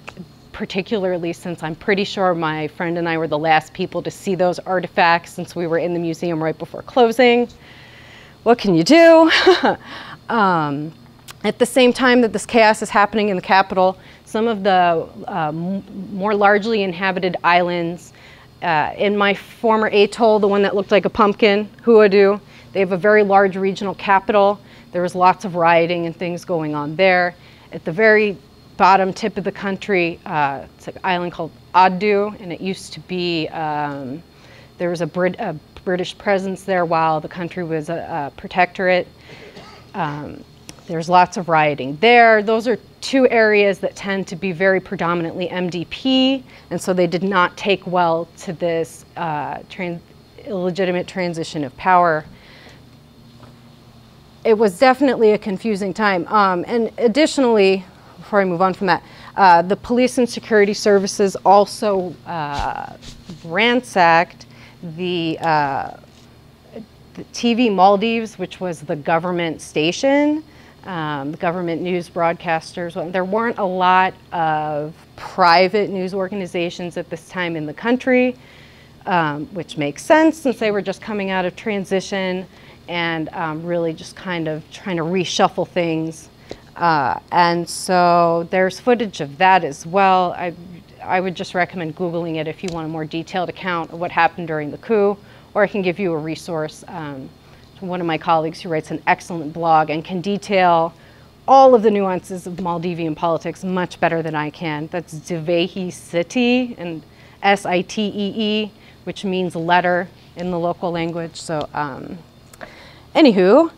particularly since I'm pretty sure my friend and I were the last people to see those artifacts since we were in the museum right before closing. What can you do? At the same time that this chaos is happening in the Capitol, some of the more largely inhabited islands, in my former atoll, the one that looked like a pumpkin, Huadu, they have a very large regional capital. There was lots of rioting and things going on there. At the very bottom tip of the country, it's an island called Adu, and it used to be, there was a British presence there while the country was a protectorate. There's lots of rioting there. Those are 2 areas that tend to be very predominantly MDP, and so they did not take well to this illegitimate transition of power. It was definitely a confusing time. And additionally, before I move on from that, the police and security services also ransacked the TV Maldives, which was the government station, the government news broadcasters. There weren't a lot of private news organizations at this time in the country, which makes sense since they were just coming out of transition and really just kind of trying to reshuffle things. And so there's footage of that as well. I would just recommend Googling it if you want a more detailed account of what happened during the coup, or I can give you a resource from one of my colleagues who writes an excellent blog and can detail all of the nuances of Maldivian politics much better than I can. That's Devehi Sitee, and S-I-T-E-E, which means letter in the local language. So anywho,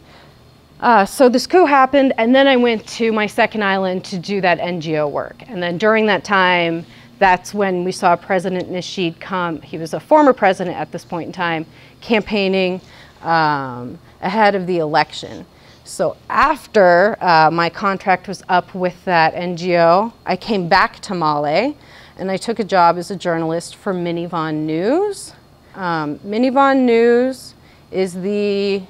so this coup happened, and then I went to my second island to do that NGO work. And then during that time, that's when we saw President Nasheed come. He was a former president at this point in time, campaigning ahead of the election. So after my contract was up with that NGO, I came back to Male, and I took a job as a journalist for Minivan News. Minivan News is the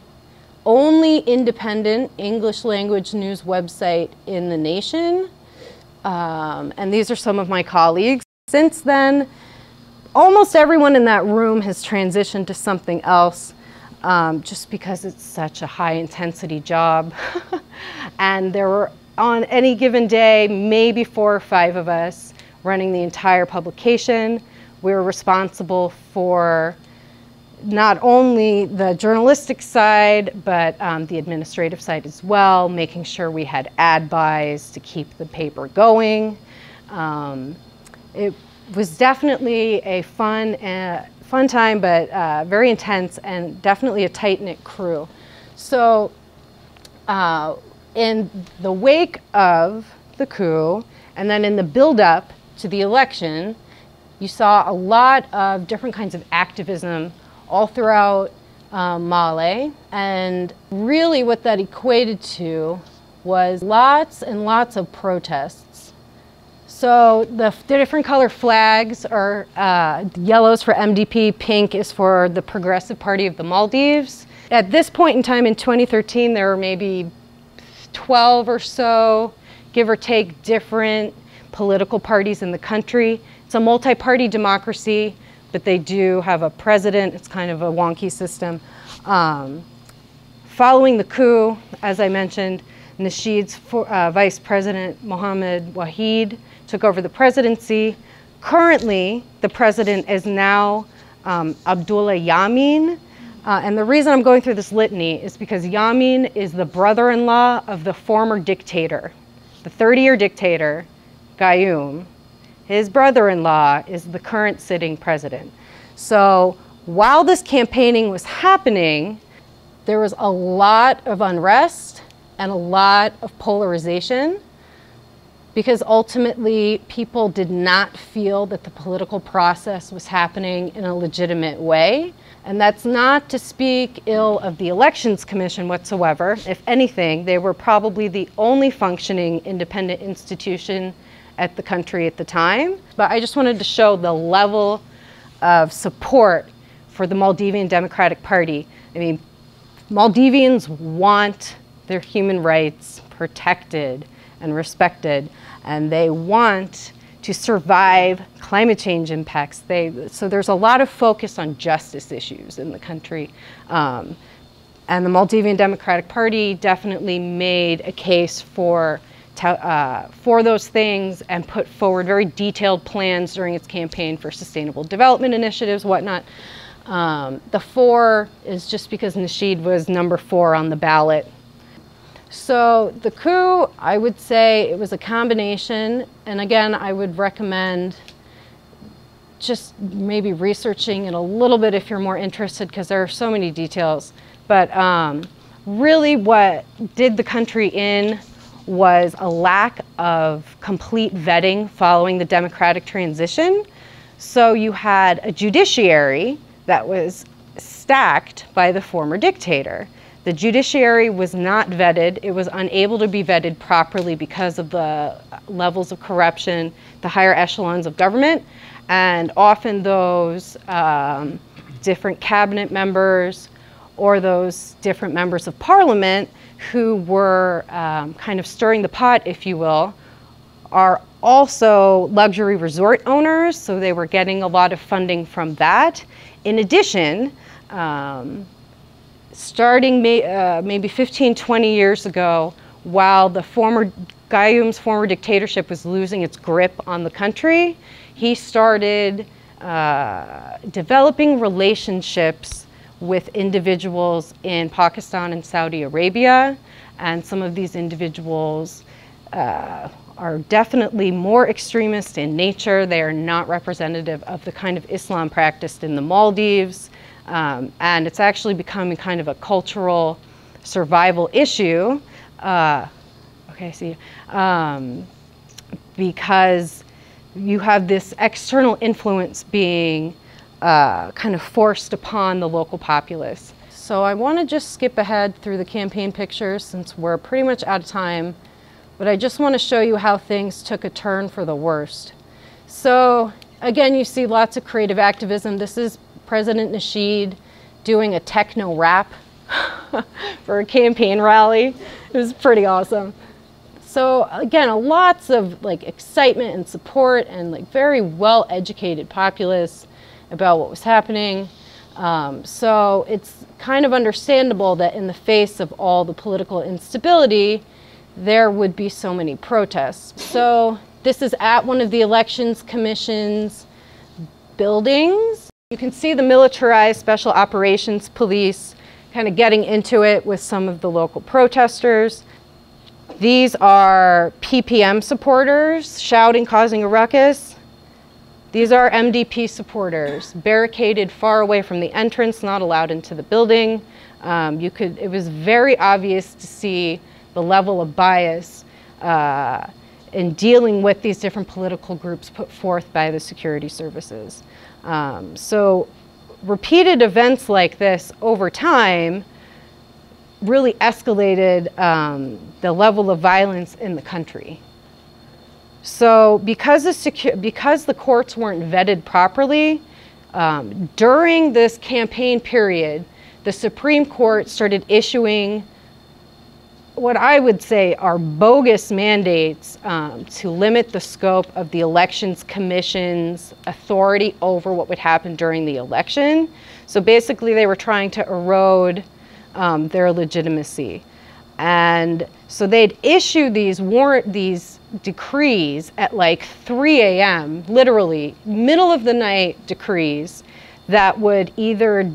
only independent English language news website in the nation. And these are some of my colleagues. Since then, almost everyone in that room has transitioned to something else, just because it's such a high intensity job. And there were, on any given day, maybe 4 or 5 of us running the entire publication. We were responsible for not only the journalistic side, but the administrative side as well, making sure we had ad buys to keep the paper going. It was definitely a fun time, but very intense, and definitely a tight-knit crew. So in the wake of the coup, and then in the build-up to the election, you saw a lot of different kinds of activism all throughout Male, and really what that equated to was lots and lots of protests. So the different color flags are yellows for MDP, pink is for the Progressive Party of the Maldives. At this point in time in 2013, there were maybe 12 or so, give or take, different political parties in the country. It's a multi-party democracy, but they do have a president. It's kind of a wonky system. Following the coup, as I mentioned, Nasheed's Vice President Mohammed Waheed took over the presidency. Currently, the president is now Abdullah Yameen. And the reason I'm going through this litany is because Yameen is the brother-in-law of the former dictator, the 30-year dictator, Gayoom. His brother-in-law is the current sitting president. So while this campaigning was happening, there was a lot of unrest and a lot of polarization, because ultimately people did not feel that the political process was happening in a legitimate way. And that's not to speak ill of the Elections Commission whatsoever. If anything, they were probably the only functioning independent institution at the country at the time. But I just wanted to show the level of support for the Maldivian Democratic Party. I mean, Maldivians want their human rights protected and respected, and they want to survive climate change impacts. So there's a lot of focus on justice issues in the country. And the Maldivian Democratic Party definitely made a case for those things and put forward very detailed plans during its campaign for sustainable development initiatives, whatnot. The 4 is just because Nasheed was number 4 on the ballot. So the coup, I would say it was a combination, and again, I would recommend just maybe researching it a little bit if you're more interested, because there are so many details. But really what did the country in was a lack of complete vetting following the democratic transition. So you had a judiciary that was stacked by the former dictator. The judiciary was not vetted. It was unable to be vetted properly because of the levels of corruption, the higher echelons of government, and often those different cabinet members or those different members of parliament who were kind of stirring the pot, if you will, are also luxury resort owners, so they were getting a lot of funding from that. In addition, starting maybe 15, 20 years ago, while the Gayoom's former dictatorship was losing its grip on the country, he started developing relationships with individuals in Pakistan and Saudi Arabia, and some of these individuals are definitely more extremist in nature. They are not representative of the kind of Islam practiced in the Maldives, and it's actually becoming kind of a cultural survival issue. Okay, I see. Because you have this external influence being kind of forced upon the local populace. So I want to just skip ahead through the campaign pictures since we're pretty much out of time, but I just want to show you how things took a turn for the worst. So again, you see lots of creative activism. This is President Nasheed doing a techno rap for a campaign rally. It was pretty awesome. So again, lots of like excitement and support and like very well-educated populace about what was happening. So it's kind of understandable that in the face of all the political instability, there would be so many protests. So this is at one of the Elections Commission's buildings. You can see the militarized Special Operations Police kind of getting into it with some of the local protesters. These are PPM supporters shouting, causing a ruckus. These are MDP supporters, barricaded far away from the entrance, not allowed into the building. It was very obvious to see the level of bias in dealing with these different political groups put forth by the security services. So repeated events like this over time really escalated the level of violence in the country. So because the courts weren't vetted properly, during this campaign period, the Supreme Court started issuing what I would say are bogus mandates to limit the scope of the Elections Commission's authority over what would happen during the election. So basically they were trying to erode their legitimacy. And so they'd issue these decrees at like 3 a.m., literally middle of the night decrees that would either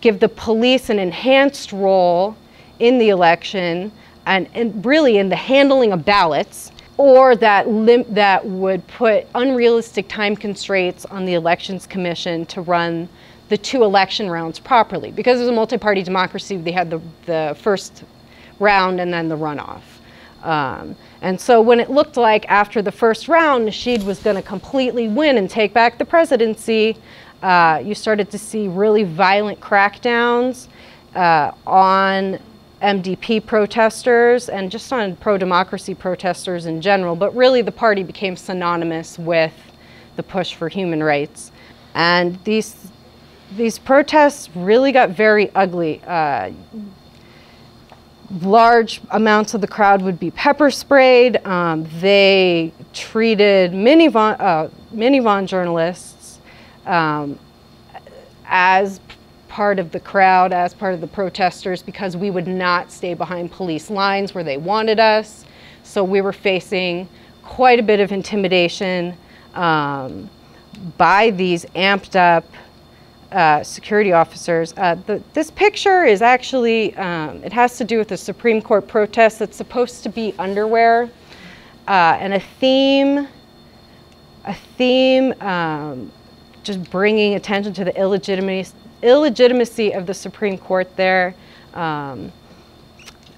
give the police an enhanced role in the election and really in the handling of ballots, or that would put unrealistic time constraints on the Elections Commission to run the 2 election rounds properly. Because it was a multi-party democracy, they had the first round and then the runoff. And so when it looked like after the first round, Nasheed was going to completely win and take back the presidency, you started to see really violent crackdowns on MDP protesters and just on pro-democracy protesters in general. But really the party became synonymous with the push for human rights. And these protests really got very ugly. Large amounts of the crowd would be pepper sprayed. They treated Minivan journalists as part of the crowd, as part of the protesters, because we would not stay behind police lines where they wanted us. So we were facing quite a bit of intimidation by these amped up security officers. This picture is actually, it has to do with a Supreme Court protest that's supposed to be underwear, and a theme just bringing attention to the illegitimacy of the Supreme Court there.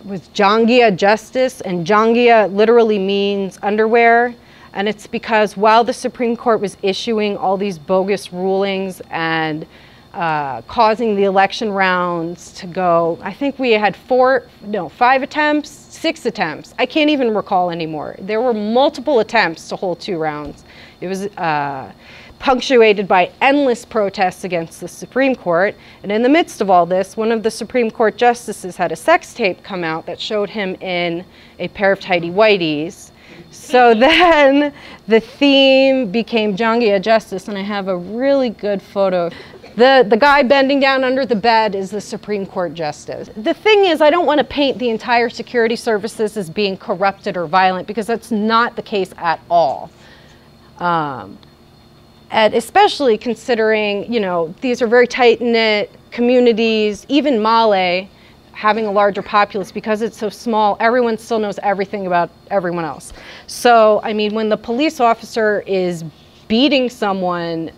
With Jangia justice, and Jangia literally means underwear. And it's because while the Supreme Court was issuing all these bogus rulings and causing the election rounds to go, I think we had 5 attempts, 6 attempts. I can't even recall anymore. There were multiple attempts to hold 2 rounds. It was punctuated by endless protests against the Supreme Court. And in the midst of all this, one of the Supreme Court justices had a sex tape come out that showed him in a pair of tidy whities. So then the theme became Jangia justice, and I have a really good photo. The guy bending down under the bed is the Supreme Court justice. The thing is, I don't want to paint the entire security services as being corrupted or violent, because that's not the case at all. And especially considering, you know, these are very tight-knit communities. Even Male, having a larger populace, because it's so small, everyone still knows everything about everyone else. So, I mean, when the police officer is beating someone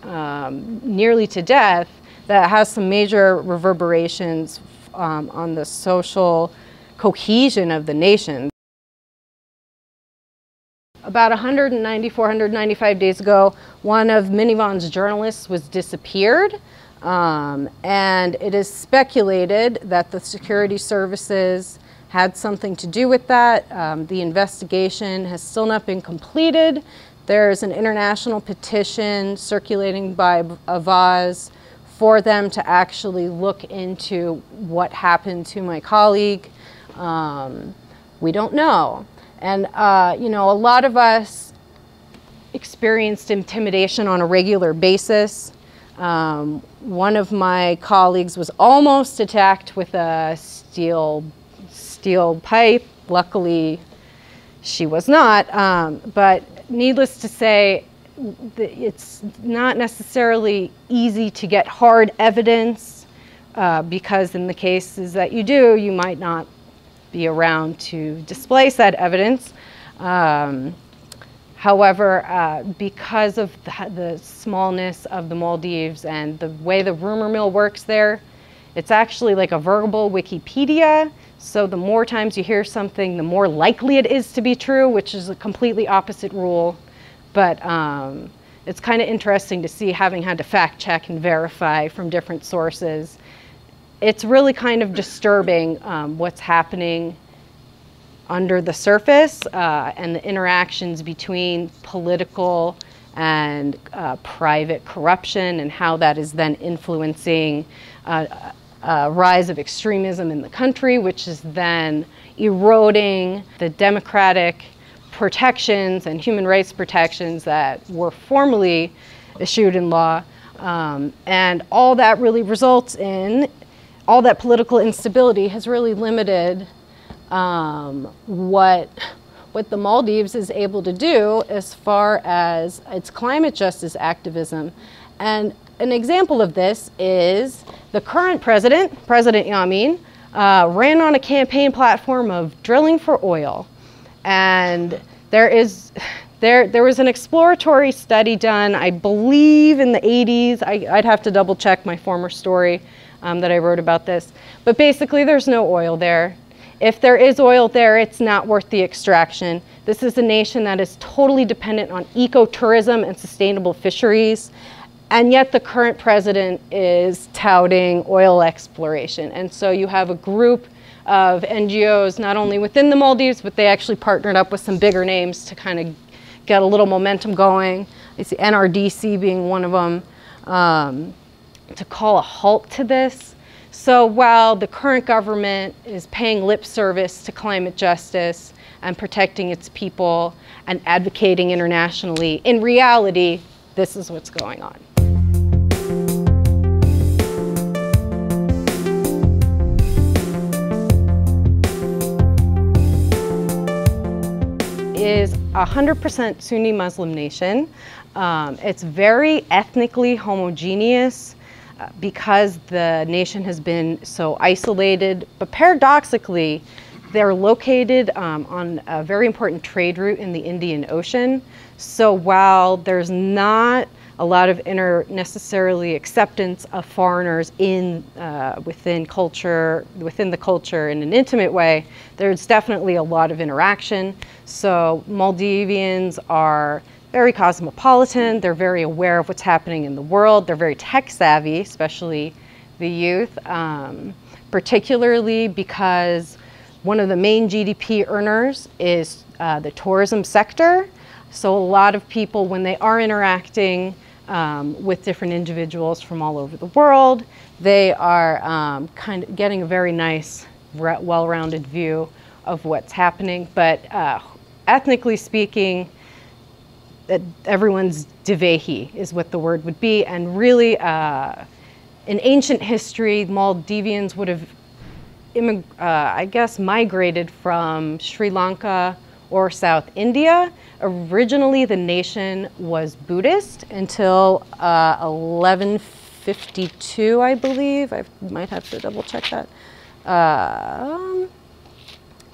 nearly to death, that has some major reverberations on the social cohesion of the nation. About 194, 195 days ago, one of Minivan's journalists was disappeared, and it is speculated that the security services had something to do with that. The investigation has still not been completed. There's an international petition circulating by Avaz for them to actually look into what happened to my colleague. We don't know. And, you know, a lot of us experienced intimidation on a regular basis. One of my colleagues was almost attacked with a steel pipe. Luckily, she was not. But needless to say, it's not necessarily easy to get hard evidence because in the cases that you do, you might not be around to displace that evidence. However, because of the smallness of the Maldives and the way the rumor mill works there, it's actually like a verbal Wikipedia. So the more times you hear something, the more likely it is to be true, which is a completely opposite rule. But it's kind of interesting to see, having had to fact check and verify from different sources. It's really kind of disturbing what's happening under the surface and the interactions between political and private corruption, and how that is then influencing rise of extremism in the country, which is then eroding the democratic protections and human rights protections that were formerly issued in law. And all that really results in, all that political instability has really limited what the Maldives is able to do as far as its climate justice activism. And an example of this is the current president, President Yamin, ran on a campaign platform of drilling for oil. And there was an exploratory study done, I believe in the 80s. I'd have to double check my former story that I wrote about this. But basically there's no oil there. If there is oil there, it's not worth the extraction. This is a nation that is totally dependent on ecotourism and sustainable fisheries. And yet the current president is touting oil exploration. And so you have a group of NGOs, not only within the Maldives, but they actually partnered up with some bigger names to kind of get a little momentum going. I see NRDC being one of them, to call a halt to this. So while the current government is paying lip service to climate justice and protecting its people and advocating internationally, in reality, this is what's going on. Is 100% Sunni Muslim nation. It's very ethnically homogeneous because the nation has been so isolated, but paradoxically, they're located on a very important trade route in the Indian Ocean. So while there's not a lot of necessarily acceptance of foreigners within the culture in an intimate way, there's definitely a lot of interaction. So Maldivians are very cosmopolitan, they're very aware of what's happening in the world, they're very tech savvy, especially the youth, particularly because one of the main GDP earners is the tourism sector. So a lot of people, when they are interacting with different individuals from all over the world, they are kind of getting a very nice, well-rounded view of what's happening. But ethnically speaking, everyone's Divehi is what the word would be, and really in ancient history, Maldivians would have, I guess, migrated from Sri Lanka or South India. Originally, the nation was Buddhist until 1152, I believe. I might have to double check that.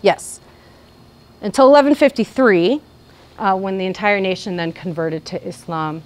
Yes, until 1153, when the entire nation then converted to Islam.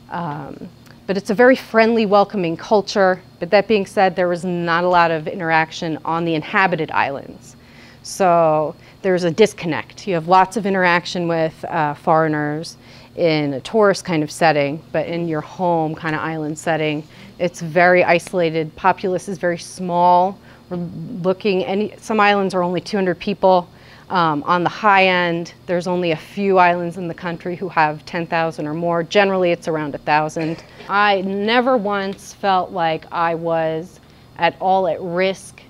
But it's a very friendly, welcoming culture. But that being said, there was not a lot of interaction on the inhabited islands. So there's a disconnect. You have lots of interaction with foreigners in a tourist kind of setting, but in your home kind of island setting, it's very isolated. Populace is very small. We're looking, some islands are only 200 people. On the high end, there's only a few islands in the country who have 10,000 or more. Generally, it's around 1,000. I never once felt like I was at all at risk.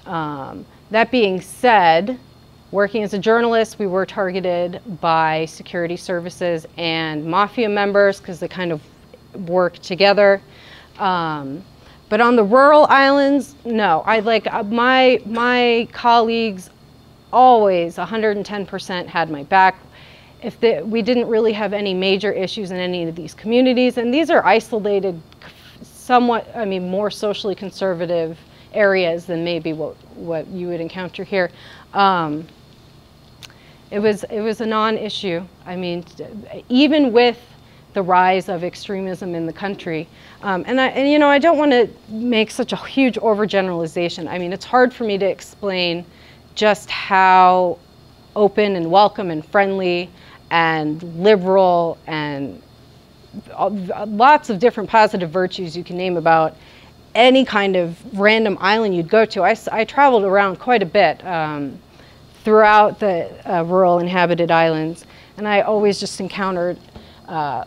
That being said, working as a journalist, we were targeted by security services and mafia members because they kind of work together. But on the rural islands, no. My colleagues always 110% had my back. We didn't really have any major issues in any of these communities, and these are isolated, somewhat, I mean, more socially conservative areas than maybe what you would encounter here. It was a non-issue. I mean, even with the rise of extremism in the country, and you know, I don't want to make such a huge overgeneralization. I mean, it's hard for me to explain just how open and welcome and friendly and liberal and lots of different positive virtues you can name about any kind of random island you'd go to. I traveled around quite a bit throughout the rural inhabited islands, and I always just encountered I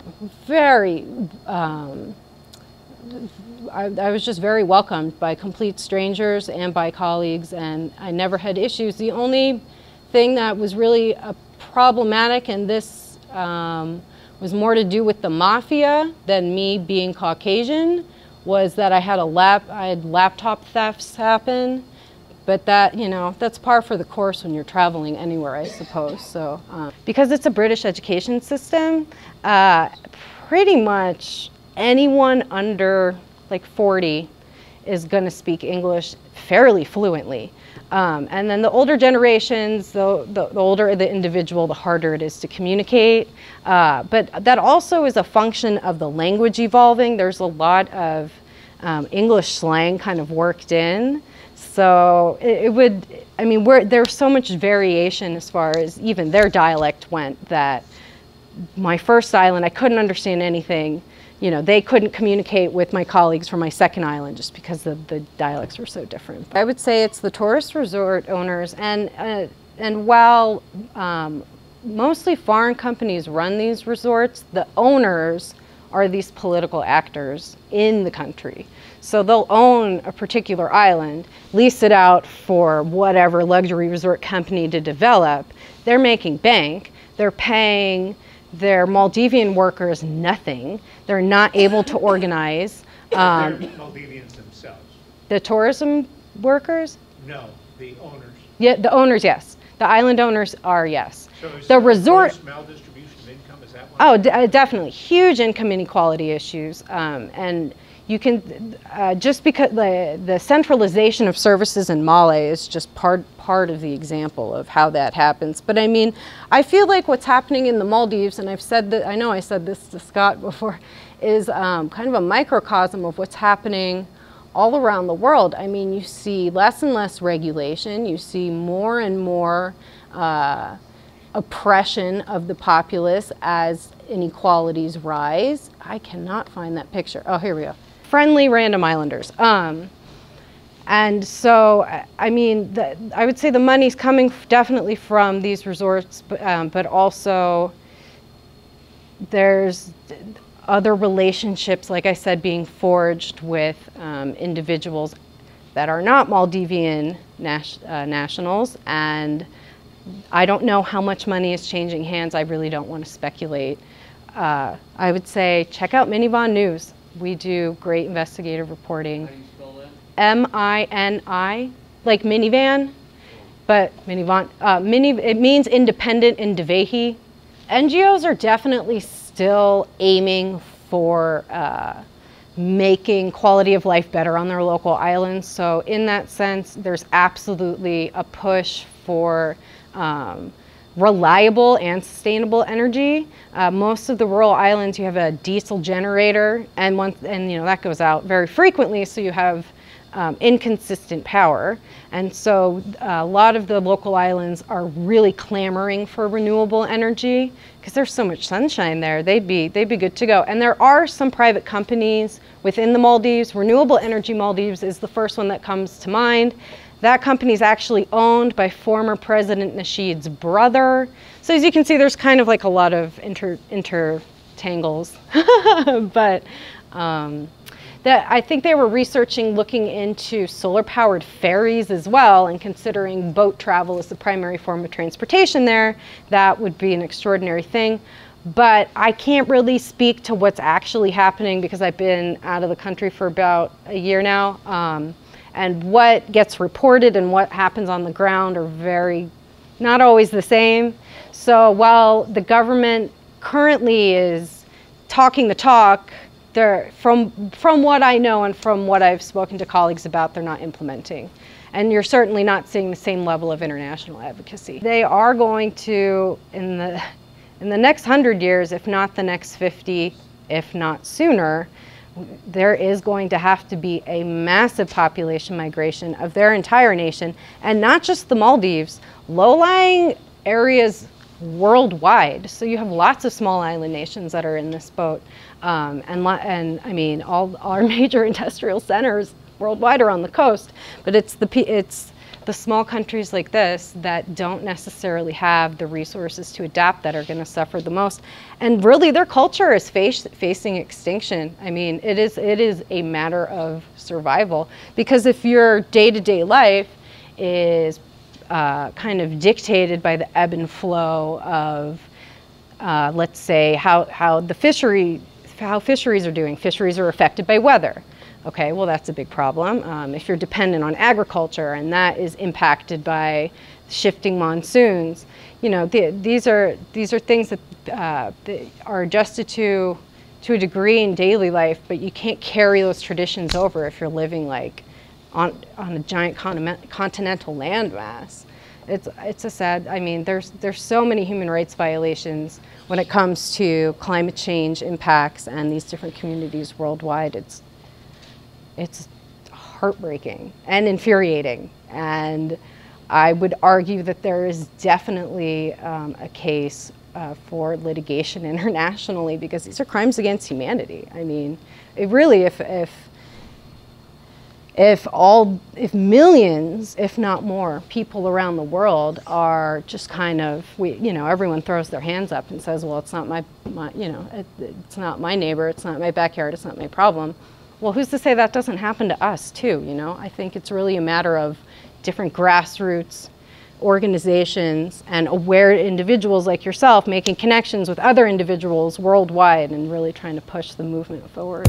was just very welcomed by complete strangers and by colleagues, and I never had issues. The only thing that was really problematic, and this was more to do with the mafia than me being Caucasian, was that I had laptop thefts happen. But that, you know, that's par for the course when you're traveling anywhere, I suppose. So, because it's a British education system, pretty much anyone under like 40 is going to speak English fairly fluently. And then the older generations, the older the individual, the harder it is to communicate. But that also is a function of the language evolving. There's a lot of English slang kind of worked in. So there's so much variation as far as even their dialect went that my first island, I couldn't understand anything. You know, they couldn't communicate with my colleagues from my second island just because the dialects were so different. I would say it's the tourist resort owners, and while mostly foreign companies run these resorts, the owners are these political actors in the country. So they'll own a particular island, lease it out for whatever luxury resort company to develop. They're making bank. They're paying their Maldivian workers nothing. They're not able to organize. They're Maldivians themselves. The tourism workers? No, the owners. Yeah, the owners, yes. The island owners are, yes. So is the resort maldistribution of income, is that one? Oh, definitely. Huge income inequality issues. And you can, just because the centralization of services in Male is just part of the example of how that happens. But I mean, I feel like what's happening in the Maldives, and I've said that, I know I said this to Scott before, is kind of a microcosm of what's happening all around the world. I mean, you see less and less regulation. You see more and more oppression of the populace as inequalities rise. I cannot find that picture. Oh, here we go. Friendly random islanders. And so, I mean, I would say the money's coming definitely from these resorts, but also there's other relationships, like I said, being forged with individuals that are not Maldivian nationals. And I don't know how much money is changing hands. I really don't want to speculate. I would say check out Minivan News. We do great investigative reporting. How do you spell that? M-I-N-I, like minivan, but Minivan, it means independent in Dhivehi. NGOs are definitely still aiming for making quality of life better on their local islands. So in that sense, there's absolutely a push for reliable and sustainable energy. Most of the rural islands, you have a diesel generator, and that goes out very frequently, so you have inconsistent power. And so a lot of the local islands are really clamoring for renewable energy because there's so much sunshine there. They'd be good to go. And there are some private companies within the Maldives. Renewable Energy Maldives is the first one that comes to mind. That company is actually owned by former President Nasheed's brother. So as you can see, there's kind of like a lot of intertangles. But I think they were researching looking into solar-powered ferries as well, and considering boat travel as the primary form of transportation there. That would be an extraordinary thing. But I can't really speak to what's actually happening because I've been out of the country for about a year now. And what gets reported and what happens on the ground are not always the same. So while the government currently is talking the talk, from what I know and from what I've spoken to colleagues about, they're not implementing. And you're certainly not seeing the same level of international advocacy. They are going to, in the next 100 years, if not the next 50, if not sooner, there is going to have to be a massive population migration of their entire nation, and not just the Maldives, low-lying areas worldwide. So you have lots of small island nations that are in this boat, and I mean all our major industrial centers worldwide are on the coast, but it's the small countries like this that don't necessarily have the resources to adapt that are going to suffer the most. And really their culture is facing extinction. I mean, it is a matter of survival, because if your day-to-day life is kind of dictated by the ebb and flow of, let's say, how fisheries are doing. Fisheries are affected by weather. Okay, well that's a big problem. If you're dependent on agriculture and that is impacted by shifting monsoons, you know, these are things that are adjusted to a degree in daily life, but you can't carry those traditions over if you're living like on a giant continental landmass. It's a sad, I mean, there's so many human rights violations when it comes to climate change impacts and these different communities worldwide. It's heartbreaking and infuriating, and I would argue that there is definitely a case for litigation internationally, because these are crimes against humanity. I mean, it really, if millions, if not more, people around the world are just kind of, everyone throws their hands up and says, well, it's not it's not my neighbor, it's not my backyard, it's not my problem. Well, who's to say that doesn't happen to us too, you know? I think it's really a matter of different grassroots organizations and aware individuals like yourself making connections with other individuals worldwide and really trying to push the movement forward.